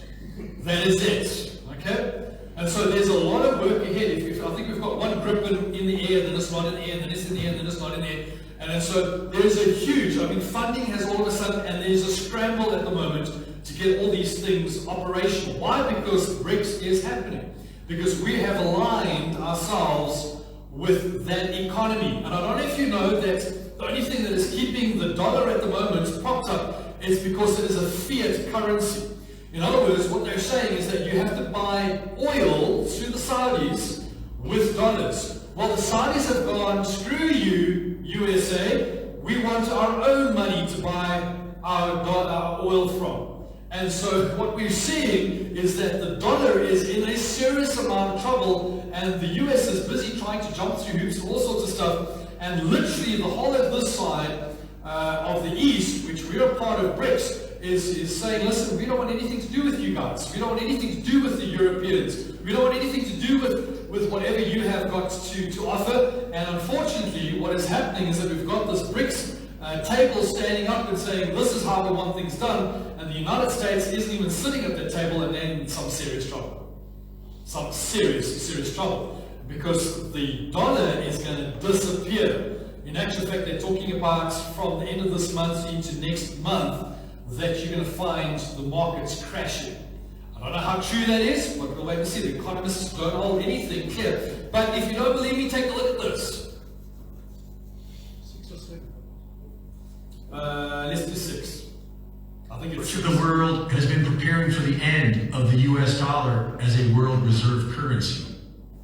That is it, okay? And so there's a lot of work ahead. I think we've got 1 Gripen in the air, then it's not in the air, then it's in the air, then it's not in the air. And so there's a huge, funding has all of a sudden, and there's a scramble at the moment to get all these things operational. Why? Because BRICS is happening. Because we have aligned ourselves with that economy. And I don't know if you know that the only thing that is keeping the dollar at the moment propped up is because it is a fiat currency. In other words, what they're saying is that you have to buy oil through the Saudis with dollars. Well, the Saudis have gone, screw you, USA, we want our own money to buy our oil from. And so what we're seeing is that the dollar is in a serious amount of trouble, and the US is busy trying to jump through hoops and all sorts of stuff, and literally the whole of this side of the East, which we're a part of BRICS, is saying, listen, we don't want anything to do with you guys. We don't want anything to do with the Europeans. We don't want anything to do with whatever you have got to offer. And unfortunately, what is happening is that we've got this BRICS table standing up and saying, this is how we want things done, and the United States isn't even sitting at that table, and they're in some serious trouble. Some serious trouble, because the dollar is going to disappear. In actual fact, they're talking about from the end of this month into next month that you're going to find the markets crashing. I don't know how true that is, but we'll wait and see. The economists don't hold anything clear. But if you don't believe me, take a look at this. 6 or 7? Let's do 6. I think it's Much of the world has been preparing for the end of the US dollar as a world reserve currency.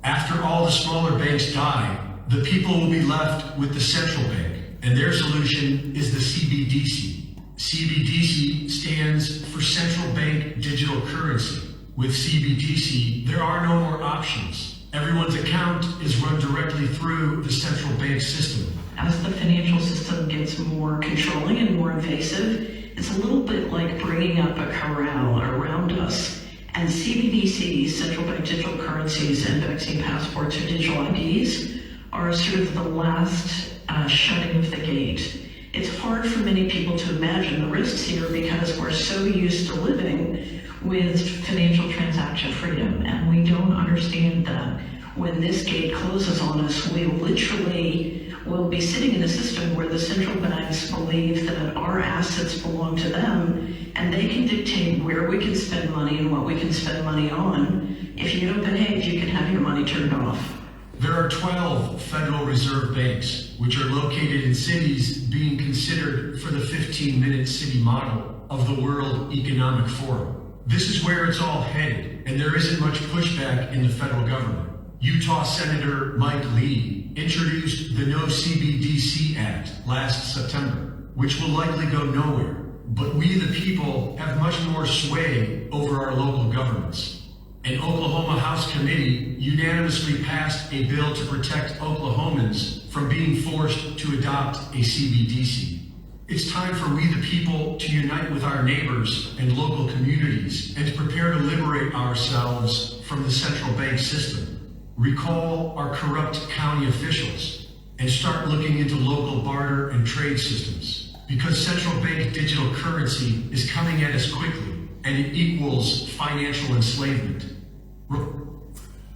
After all the smaller banks die, the people will be left with the central bank, and their solution is the CBDC. CBDC stands for Central Bank Digital Currency. With CBDC, there are no more options. Everyone's account is run directly through the central bank system. As the financial system gets more controlling and more invasive, it's a little bit like bringing up a corral around us. And CBDCs, central bank digital currencies, and vaccine passports or digital IDs are sort of the last shutting of the gate. It's hard for many people to imagine the risks here because we're so used to living with financial transaction freedom, and we don't understand that when this gate closes on us, we literally will be sitting in a system where the central banks believe that our assets belong to them, and they can dictate where we can spend money and what we can spend money on. If you don't behave, you can have your money turned off. There are 12 Federal Reserve banks, which are located in cities being considered for the 15-minute city model of the World Economic Forum. This is where it's all headed, and there isn't much pushback in the federal government. Utah Senator Mike Lee introduced the No CBDC Act last September, which will likely go nowhere. But we, the people, have much more sway over our local governments. An Oklahoma House committee unanimously passed a bill to protect Oklahomans from being forced to adopt a CBDC. It's time for we, the people, to unite with our neighbors and local communities and to prepare to liberate ourselves from the central bank system. Recall our corrupt county officials and start looking into local barter and trade systems, because central bank digital currency is coming at us quickly and it equals financial enslavement.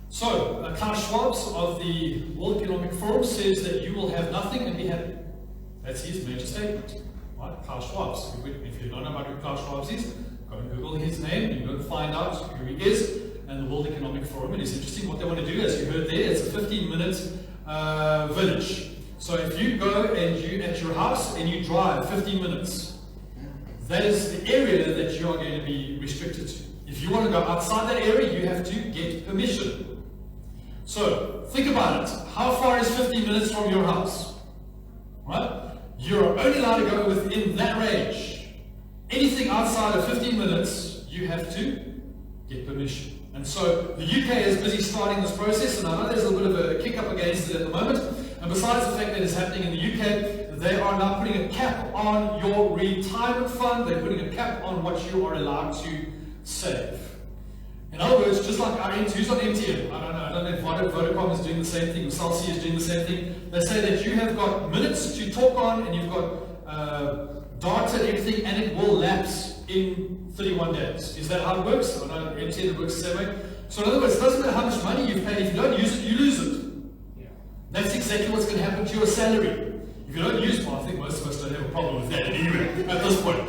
So, Klaus Schwab of the World Economic Forum says that you will have nothing and be happy. That's his major statement. Right? Klaus Schwab. If you don't know about who Klaus Schwab is, go and Google his name, you go and find out who he is, and the World Economic Forum. And it's interesting what they want to do, as you heard there, it's a 15-minute village. So if you go and you at your house and you drive 15 minutes, that is the area that you are going to be restricted to. If you want to go outside that area, you have to get permission. So think about it. How far is 15 minutes from your house? Right? You're only allowed to go within that range. Anything outside of 15 minutes, you have to get permission. And so the UK is busy starting this process, and I know there's a little bit of a kick up against it at the moment. And besides the fact that it's happening in the UK, they are now putting a cap on your retirement fund. They're putting a cap on what you are allowed to save. In other words, just like our who's on MTN? I don't know if Vodacom is doing the same thing, or Celsius is doing the same thing. They say that you have got minutes to talk on, and you've got data and everything, and it will lapse in 31 days. Is that how it works? I know MTN works the same way. So in other words, it doesn't matter how much money you've paid. If you don't use it, you lose it. That's exactly what's going to happen to your salary. If you don't use it, well, I think most of us don't have a problem with that anyway at this point.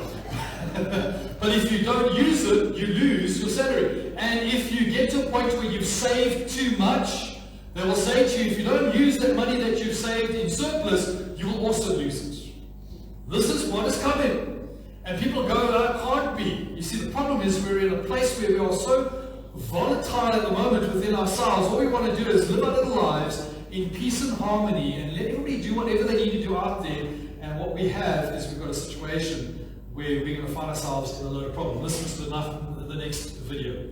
But if you don't use it, you lose your salary. And if you get to a point where you've saved too much, they will say to you, if you don't use that money that you've saved in surplus, you will also lose it. This is what is coming. And people go, that can't be. You see, the problem is we're in a place where we are so volatile at the moment within ourselves. All we want to do is live our little lives in peace and harmony and let everybody do whatever they need to do out there. And what we have is we've got a situation where we're going to find ourselves in a load of problems. Listen to the next video.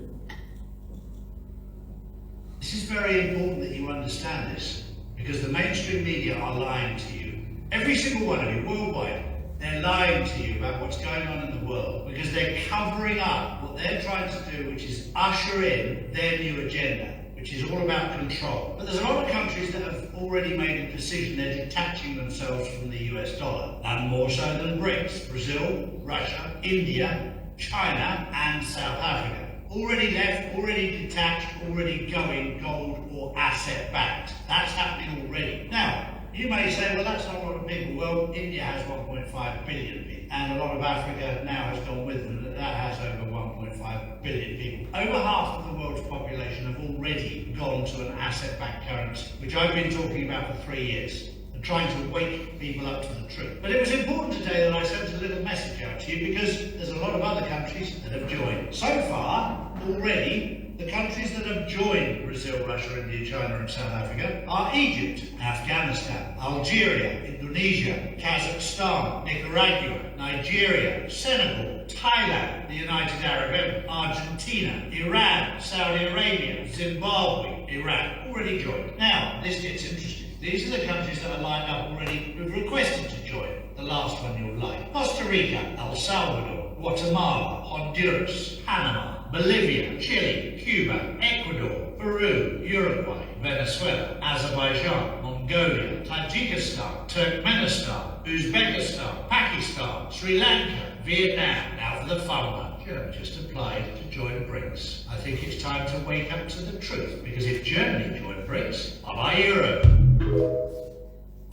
This is very important that you understand this, because the mainstream media are lying to you. Every single one of you, worldwide, they're lying to you about what's going on in the world, because they're covering up what they're trying to do, which is usher in their new agenda, which is all about control. But there's a lot of countries that have already made a decision. They're detaching themselves from the US dollar, none more so than BRICS: Brazil, Russia, India, China, and South Africa. Already left, already detached, already going gold or asset backed. That's happening already. Now, you may say, well, that's not a lot of people. Well, India has 1.5 billion people, and a lot of Africa now has gone with them. That has over 1.5 billion people. Over half of the world's population have already gone to an asset-backed currency, which I've been talking about for 3 years, and trying to wake people up to the truth. But it was important today that I sent a little message out to you, because there's a lot of other countries that have joined. So far, already, the countries that have joined Brazil, Russia, India, China, and South Africa are Egypt, Afghanistan, Algeria, Indonesia, Kazakhstan, Nicaragua, Nigeria, Senegal, Thailand, the United Arab Emirates, Argentina, Iran, Saudi Arabia, Zimbabwe, Iraq, already joined. Now, this gets interesting. These are the countries that are lined up already, who've requested to join. the last one you'll like. Costa Rica, El Salvador, Guatemala, Honduras, Panama, Bolivia, Chile, Cuba, Ecuador, Peru, Uruguay, Venezuela, Azerbaijan, Mongolia, Tajikistan, Turkmenistan, Uzbekistan, Pakistan, Sri Lanka, Vietnam. Now for the fun one. Germany just applied to join BRICS. I think it's time to wake up to the truth, because if Germany joined BRICS, I'll buy Euro.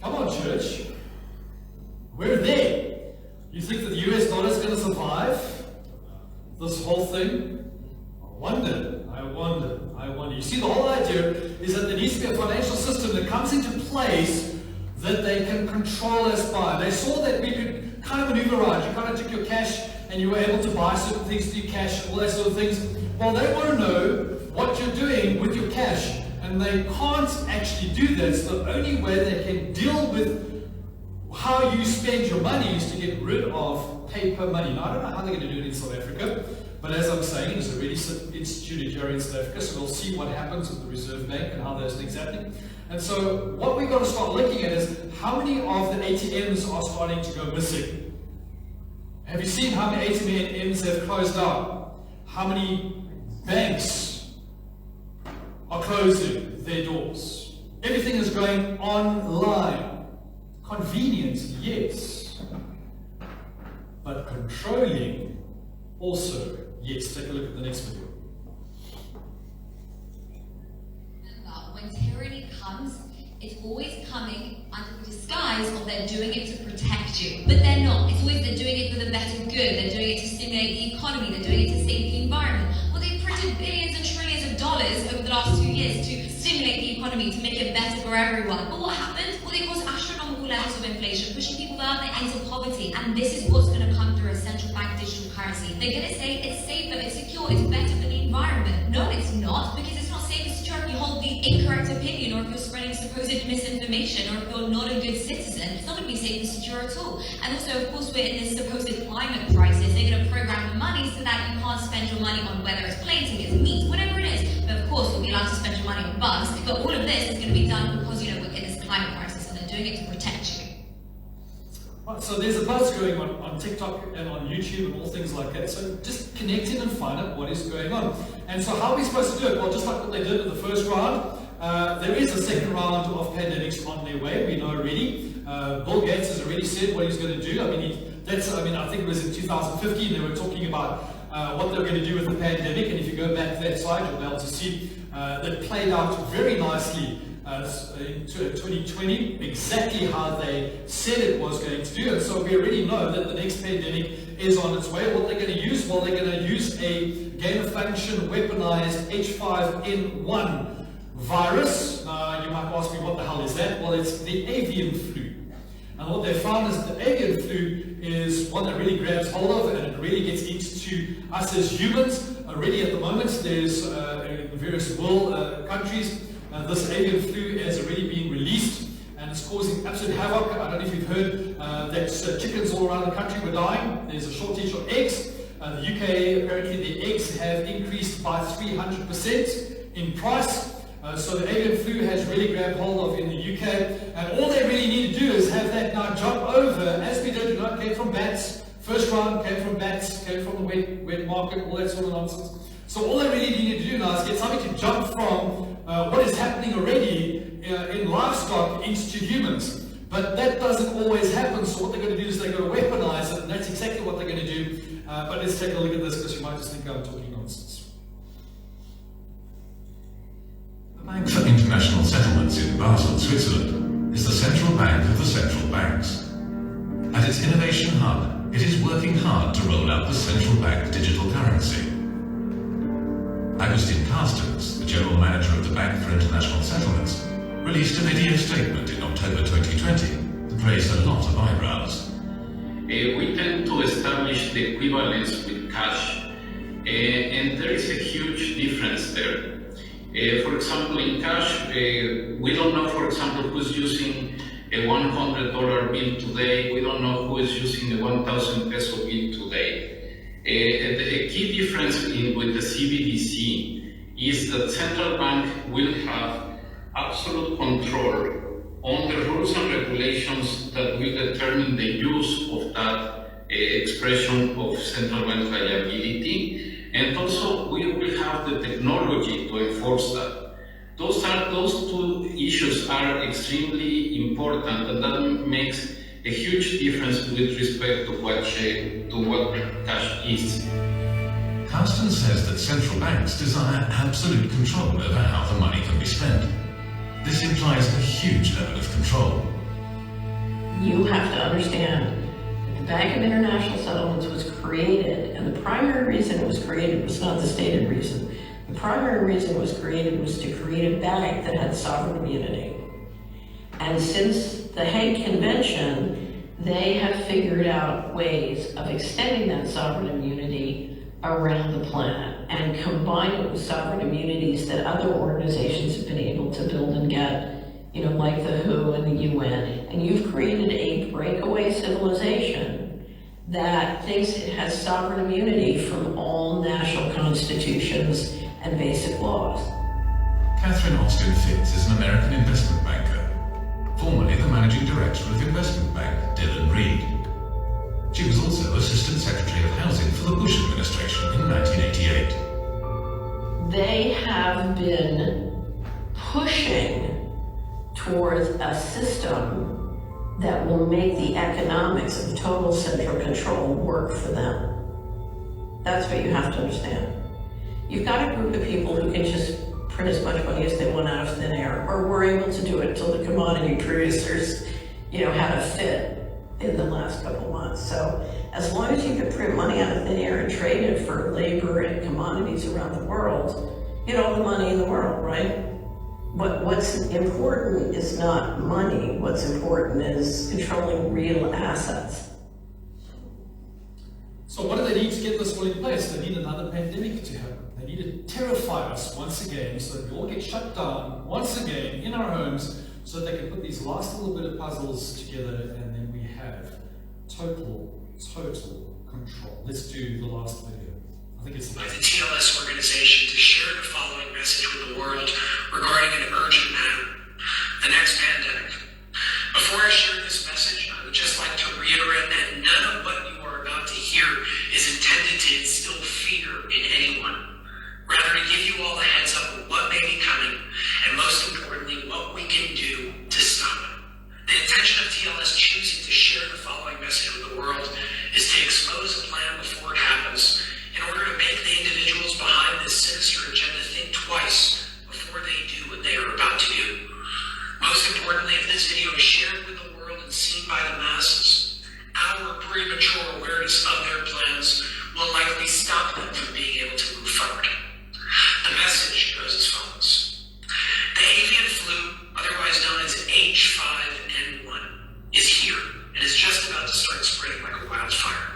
Come on, church. We're there. You think that the US dollar is going to survive this whole thing? I wonder. You see, the whole idea is that there needs to be a financial system that comes into place that they can control us by. They saw that we could kind of maneuver around. You kind of took your cash and you were able to buy certain things through cash, all that sort of things. Well, they want to know what you're doing with your cash, and they can't actually do that. So the only way they can deal with how you spend your money is to get rid of paper money. Now, I don't know how they're going to do it in South Africa, but as I'm saying, it's already instituted here in South Africa, so we'll see what happens with the Reserve Bank and how those things happening. And so what we've got to start looking at is how many of the ATMs are starting to go missing. Have you seen how many ATMs have closed down? How many banks are closing their doors? Everything is going online. Convenient, yes. But controlling also, yes. Take a look at the next video. Remember, when tyranny comes, it's always coming under the disguise of they're doing it to protect you. But they're not. It's always they're doing it for the better good. They're doing it to stimulate the economy. They're doing it to save the environment. Well, they've printed billions and trillions of dollars over the last 2 years to stimulate the economy, to make it better for everyone. But what happened? Well, they caused astronomical levels of inflation, pushing people further into poverty. And this is what's going to come through a central bank digital currency. They're going to say it's safer, it's secure, it's better for the environment. No, it's not, because it's not safe and secure if you hold the incorrect opinion, or if you're spreading supposed misinformation, or if you're not a good citizen. It's not going to be safe and secure at all. And also, of course, we're in this supposed climate crisis. They're going to program the money so that you can't spend your money on whether it's planes, tickets, meat, whatever it is. But of course, you'll be allowed to spend your money on bugs. But all of this is going to be done because, we're in this climate crisis, and they're doing it to protect you. Right, so there's a buzz going on TikTok and on YouTube and all things like that. So just connect in and find out what is going on. And so how are we supposed to do it? Well, just like what they did in the first round, there is a second round of pandemics on their way. We know already. Bill Gates has already said what he's going to do. I think it was in 2015 they were talking about what they were going to do with the pandemic. And if you go back to that slide, you'll be able to see that played out very nicely in 2020, exactly how they said it was going to do. And so we already know that the next pandemic is on its way. What they're going to use? Well, they're going to use a gain-of-function weaponized H5N1 virus. Now, you might ask me, what the hell is that? Well, it's the avian flu. And what they found is that the avian flu is one that really grabs hold of, and it really gets into us as humans. Already at the moment, there's in various world countries, this avian flu has already been released, and it's causing absolute havoc. I don't know if you've heard that chickens all around the country were dying. There's a shortage of eggs. The UK, apparently the eggs have increased by 300% in price. So the avian flu has really grabbed hold of in the UK, and all they really need to do is have that now jump over, as we did, came from bats. First round came from bats, came from the wet market, all that sort of nonsense. So all they really need to do now is get something to jump from what is happening already in livestock into humans. But that doesn't always happen, so what they're going to do is they're going to weaponize it, and that's exactly what they're going to do. But let's take a look at this, because you might just think I'm talking nonsense. The Bank for International Settlements in Basel, Switzerland, is the central bank of the central banks. At its innovation hub, it is working hard to roll out the central bank digital currency. Agustin Carstens, the general manager of the Bank for International Settlements, released a video statement in October 2020 that raised a lot of eyebrows. We tend to establish the equivalence with cash, and there is a huge difference there. For example, in cash, we don't know, for example, who's using a $100 bill today. We don't know who is using a 1,000 peso bill today. The key difference with the CBDC is that central bank will have absolute control on the rules and regulations that will determine the use of that expression of central bank liability, and also we will have the technology to enforce that. Those two issues are extremely important, and that makes a huge difference with respect to what cash is. Carsten says that central banks desire absolute control over how the money can be spent. This implies a huge level of control. You have to understand that the Bank of International Settlements was created, and the primary reason it was created was not the stated reason. The primary reason it was created was to create a bank that had sovereign immunity. And since the Hague Convention, they have figured out ways of extending that sovereign immunity around the planet and combine it with sovereign immunities that other organizations have been able to build and get, like the WHO and the UN. And you've created a breakaway civilization that thinks it has sovereign immunity from all national constitutions and basic laws. Catherine Austin Fitz is an American investment banker, formerly the managing director of investment bank Dillon Reed. She was also Assistant Secretary of Housing for the Bush administration in 1988. They have been pushing towards a system that will make the economics of total central control work for them. That's what you have to understand. You've got a group of people who can just print as much money as they want out of thin air, or were able to do it until the commodity producers, had a fit in the last couple months. So as long as you can print money out of thin air and trade it for labor and commodities around the world, you get all the money in the world, right? What's important is not money. What's important is controlling real assets. So what do they need to get this all in place? They need another pandemic to happen. They need to terrify us once again so that we all get shut down once again in our homes so that they can put these last little bit of puzzles together, and then we have total control. Let's do the last video. I think it's the TLS organization to share the following message with the world regarding an urgent matter, the next pandemic. Before I share this message, I would just like to reiterate that none of what you are about to hear is intended to instill fear in anyone. Rather, to give you all the heads up of what may be coming, and most importantly, what we can do to stop it. The intention of TLS choosing to share the following message with the world is to expose a plan before it happens, in order to make the individuals behind this sinister agenda think twice before they do what they are about to do. Most importantly, if this video is shared with the world and seen by the masses, our premature awareness of their plans will likely stop them from being able to move forward. The message goes as follows. The avian flu, otherwise known as H5N1, is here and is just about to start spreading like a wildfire.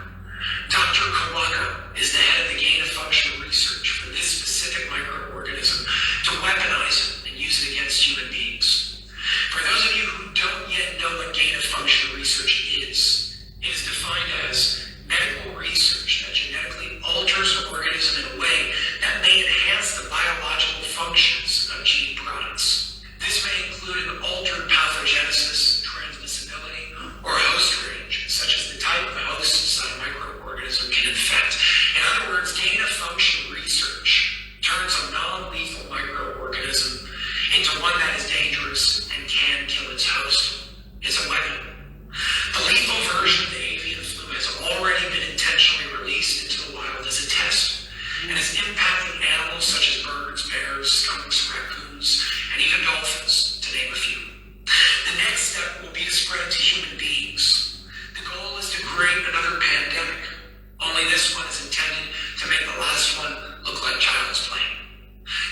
Dr. Kawako is the head of the gain-of-function research for this specific microorganism to weaponize it and use it against human beings. For those of you who don't yet know what gain-of-function research is, it is defined as medical research that genetically alters an organism in a way that may enhance the biological functions of gene products. This may include an altered pathogenesis, transmissibility, or host range, such as the type of hosts that a microorganism can infect. In other words, gain-of-function research turns a non-lethal microorganism into one that is dangerous and can kill its host. It's a weapon. The lethal version of the avian flu has already been intentionally released into the wild as a test, and is impacting animals such as birds, bears, skunks, raccoons, and even dolphins, to name a few. The next step will be to spread it to human beings. The goal is to create another pandemic, only this one is intended to make the last one look like child's play.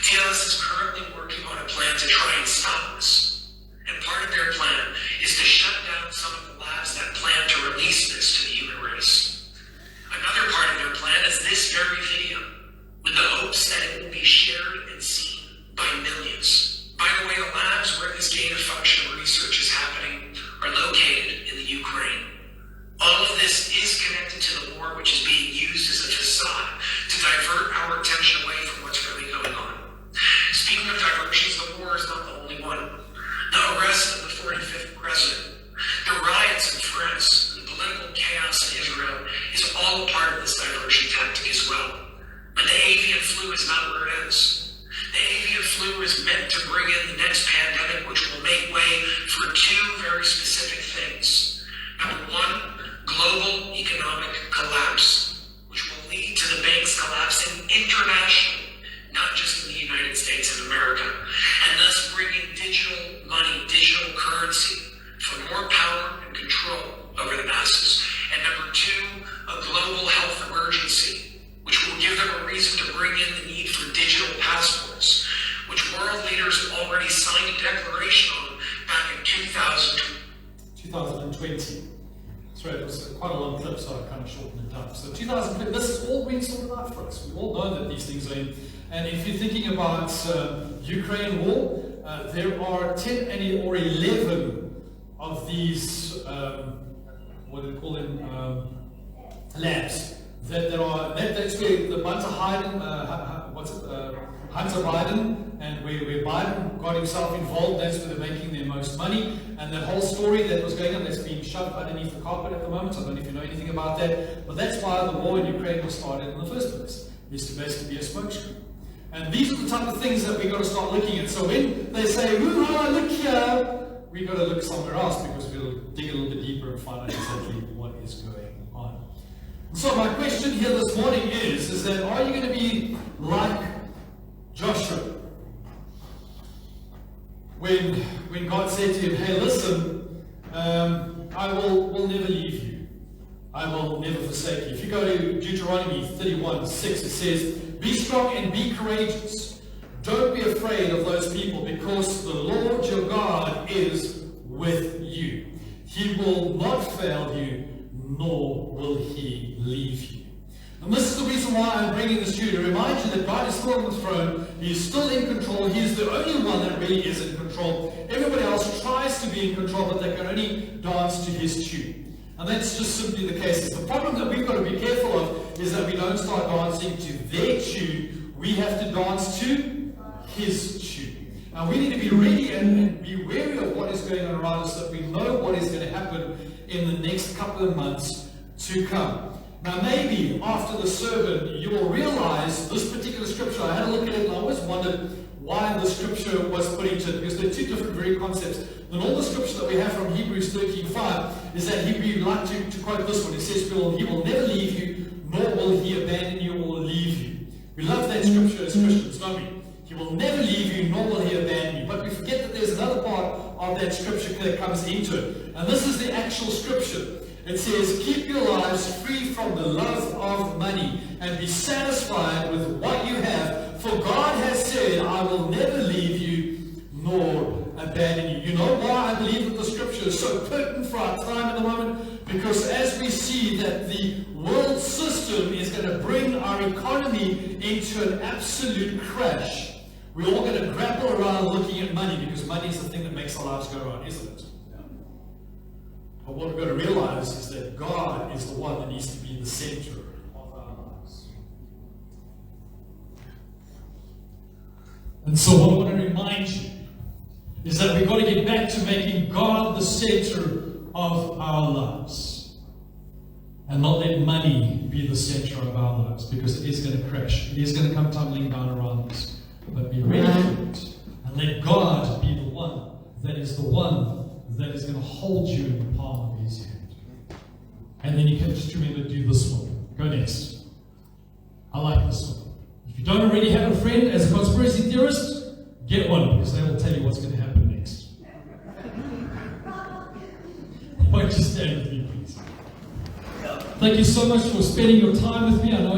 TLS is currently working on a plan to try and stop this, and part of their plan is to shut down some of the labs that plan to release this to the human race. Another part of their plan is this very video, with the hopes that it will be shared and seen by millions. By the way, the labs flu is meant to bring in the next pandemic, which will make way for two very specific things. Number one, global economic collapse, which will lead to the banks collapsing internationally, not just in the United States and America, and thus bringing digital money, digital currency, for more power and control over the masses. And number two, a global health emergency, which will give them a reason to bring in the need for digital passports, which world leaders already signed a declaration on back in 2020. That's right, it was quite a long clip, so I kind of shortened it up. So 2020, this is all being sorted out for us. We all know that these things are in. And if you're thinking about Ukraine war, there are 10 or 11 of these, what do they call them, labs. That's where the Hunter Biden, and where Biden got himself involved, that's where they're making their most money. And that whole story that was going on, that's being shoved underneath the carpet at the moment. I don't know if you know anything about that, but that's why the war in Ukraine was started in the first place, is to basically be a smokescreen. And these are the type of things that we've got to start looking at. So when they say, "Woo-ha, look here," we've got to look somewhere else, because we'll dig a little bit deeper and find out exactly what is going on. So my question here this morning is that are you going to be like Joshua? When God said to him, "Hey, listen, I will never leave you. I will never forsake you." If you go to Deuteronomy 31:6, it says, "Be strong and be courageous. Don't be afraid of those people, because the Lord your God is with you. He will not fail you, nor will he leave you." And this is the reason why I'm bringing this to you, to remind you that God is still on the throne. He is still in control. He is the only one that really is in control. Everybody else tries to be in control, but they can only dance to his tune. And that's just simply the case. The problem that we've got to be careful of is that we don't start dancing to their tune. We have to dance to his tune. Now we need to be ready and be wary of what is going on around us, so that we know what is going to happen in the next couple of months to come. Now maybe after the sermon you will realize this particular scripture. I had a look at it and I always wondered why the scripture was put into it, because there are two different very concepts. And all the scripture that we have from Hebrews 13:5 is that we like to quote this one. It says, "He will never leave you, nor will he abandon you or leave you." We love that scripture as Christians, don't we? He will never leave you, nor will he abandon you. But we forget that there's another part of that scripture that comes into it. And this is the actual scripture. It says, "Keep your lives free from the love of money, and be satisfied with what you have. For God has said, I will never leave you, nor abandon you." You know why I believe that the scripture is so pertinent for our time at the moment? Because as we see that the world system is going to bring our economy into an absolute crash, we're all going to grapple around looking at money, because money is the thing that makes our lives go around, isn't it? But what we've got to realize is that God is the one that needs to be in the center of our lives. And so what I want to remind you is that we've got to get back to making God the center of our lives, and not let money be the center of our lives, because it is going to crash. It is going to come tumbling down around us. But be ready for it, and let God be the one that is going to hold you in the palm of his hand. And then you can just remember to do this one. Go next. I like this one. If you don't already have a friend as a conspiracy theorist, get one, because they will tell you what's going to happen next. Won't you stand with me, please? Thank you so much for spending your time with me. I know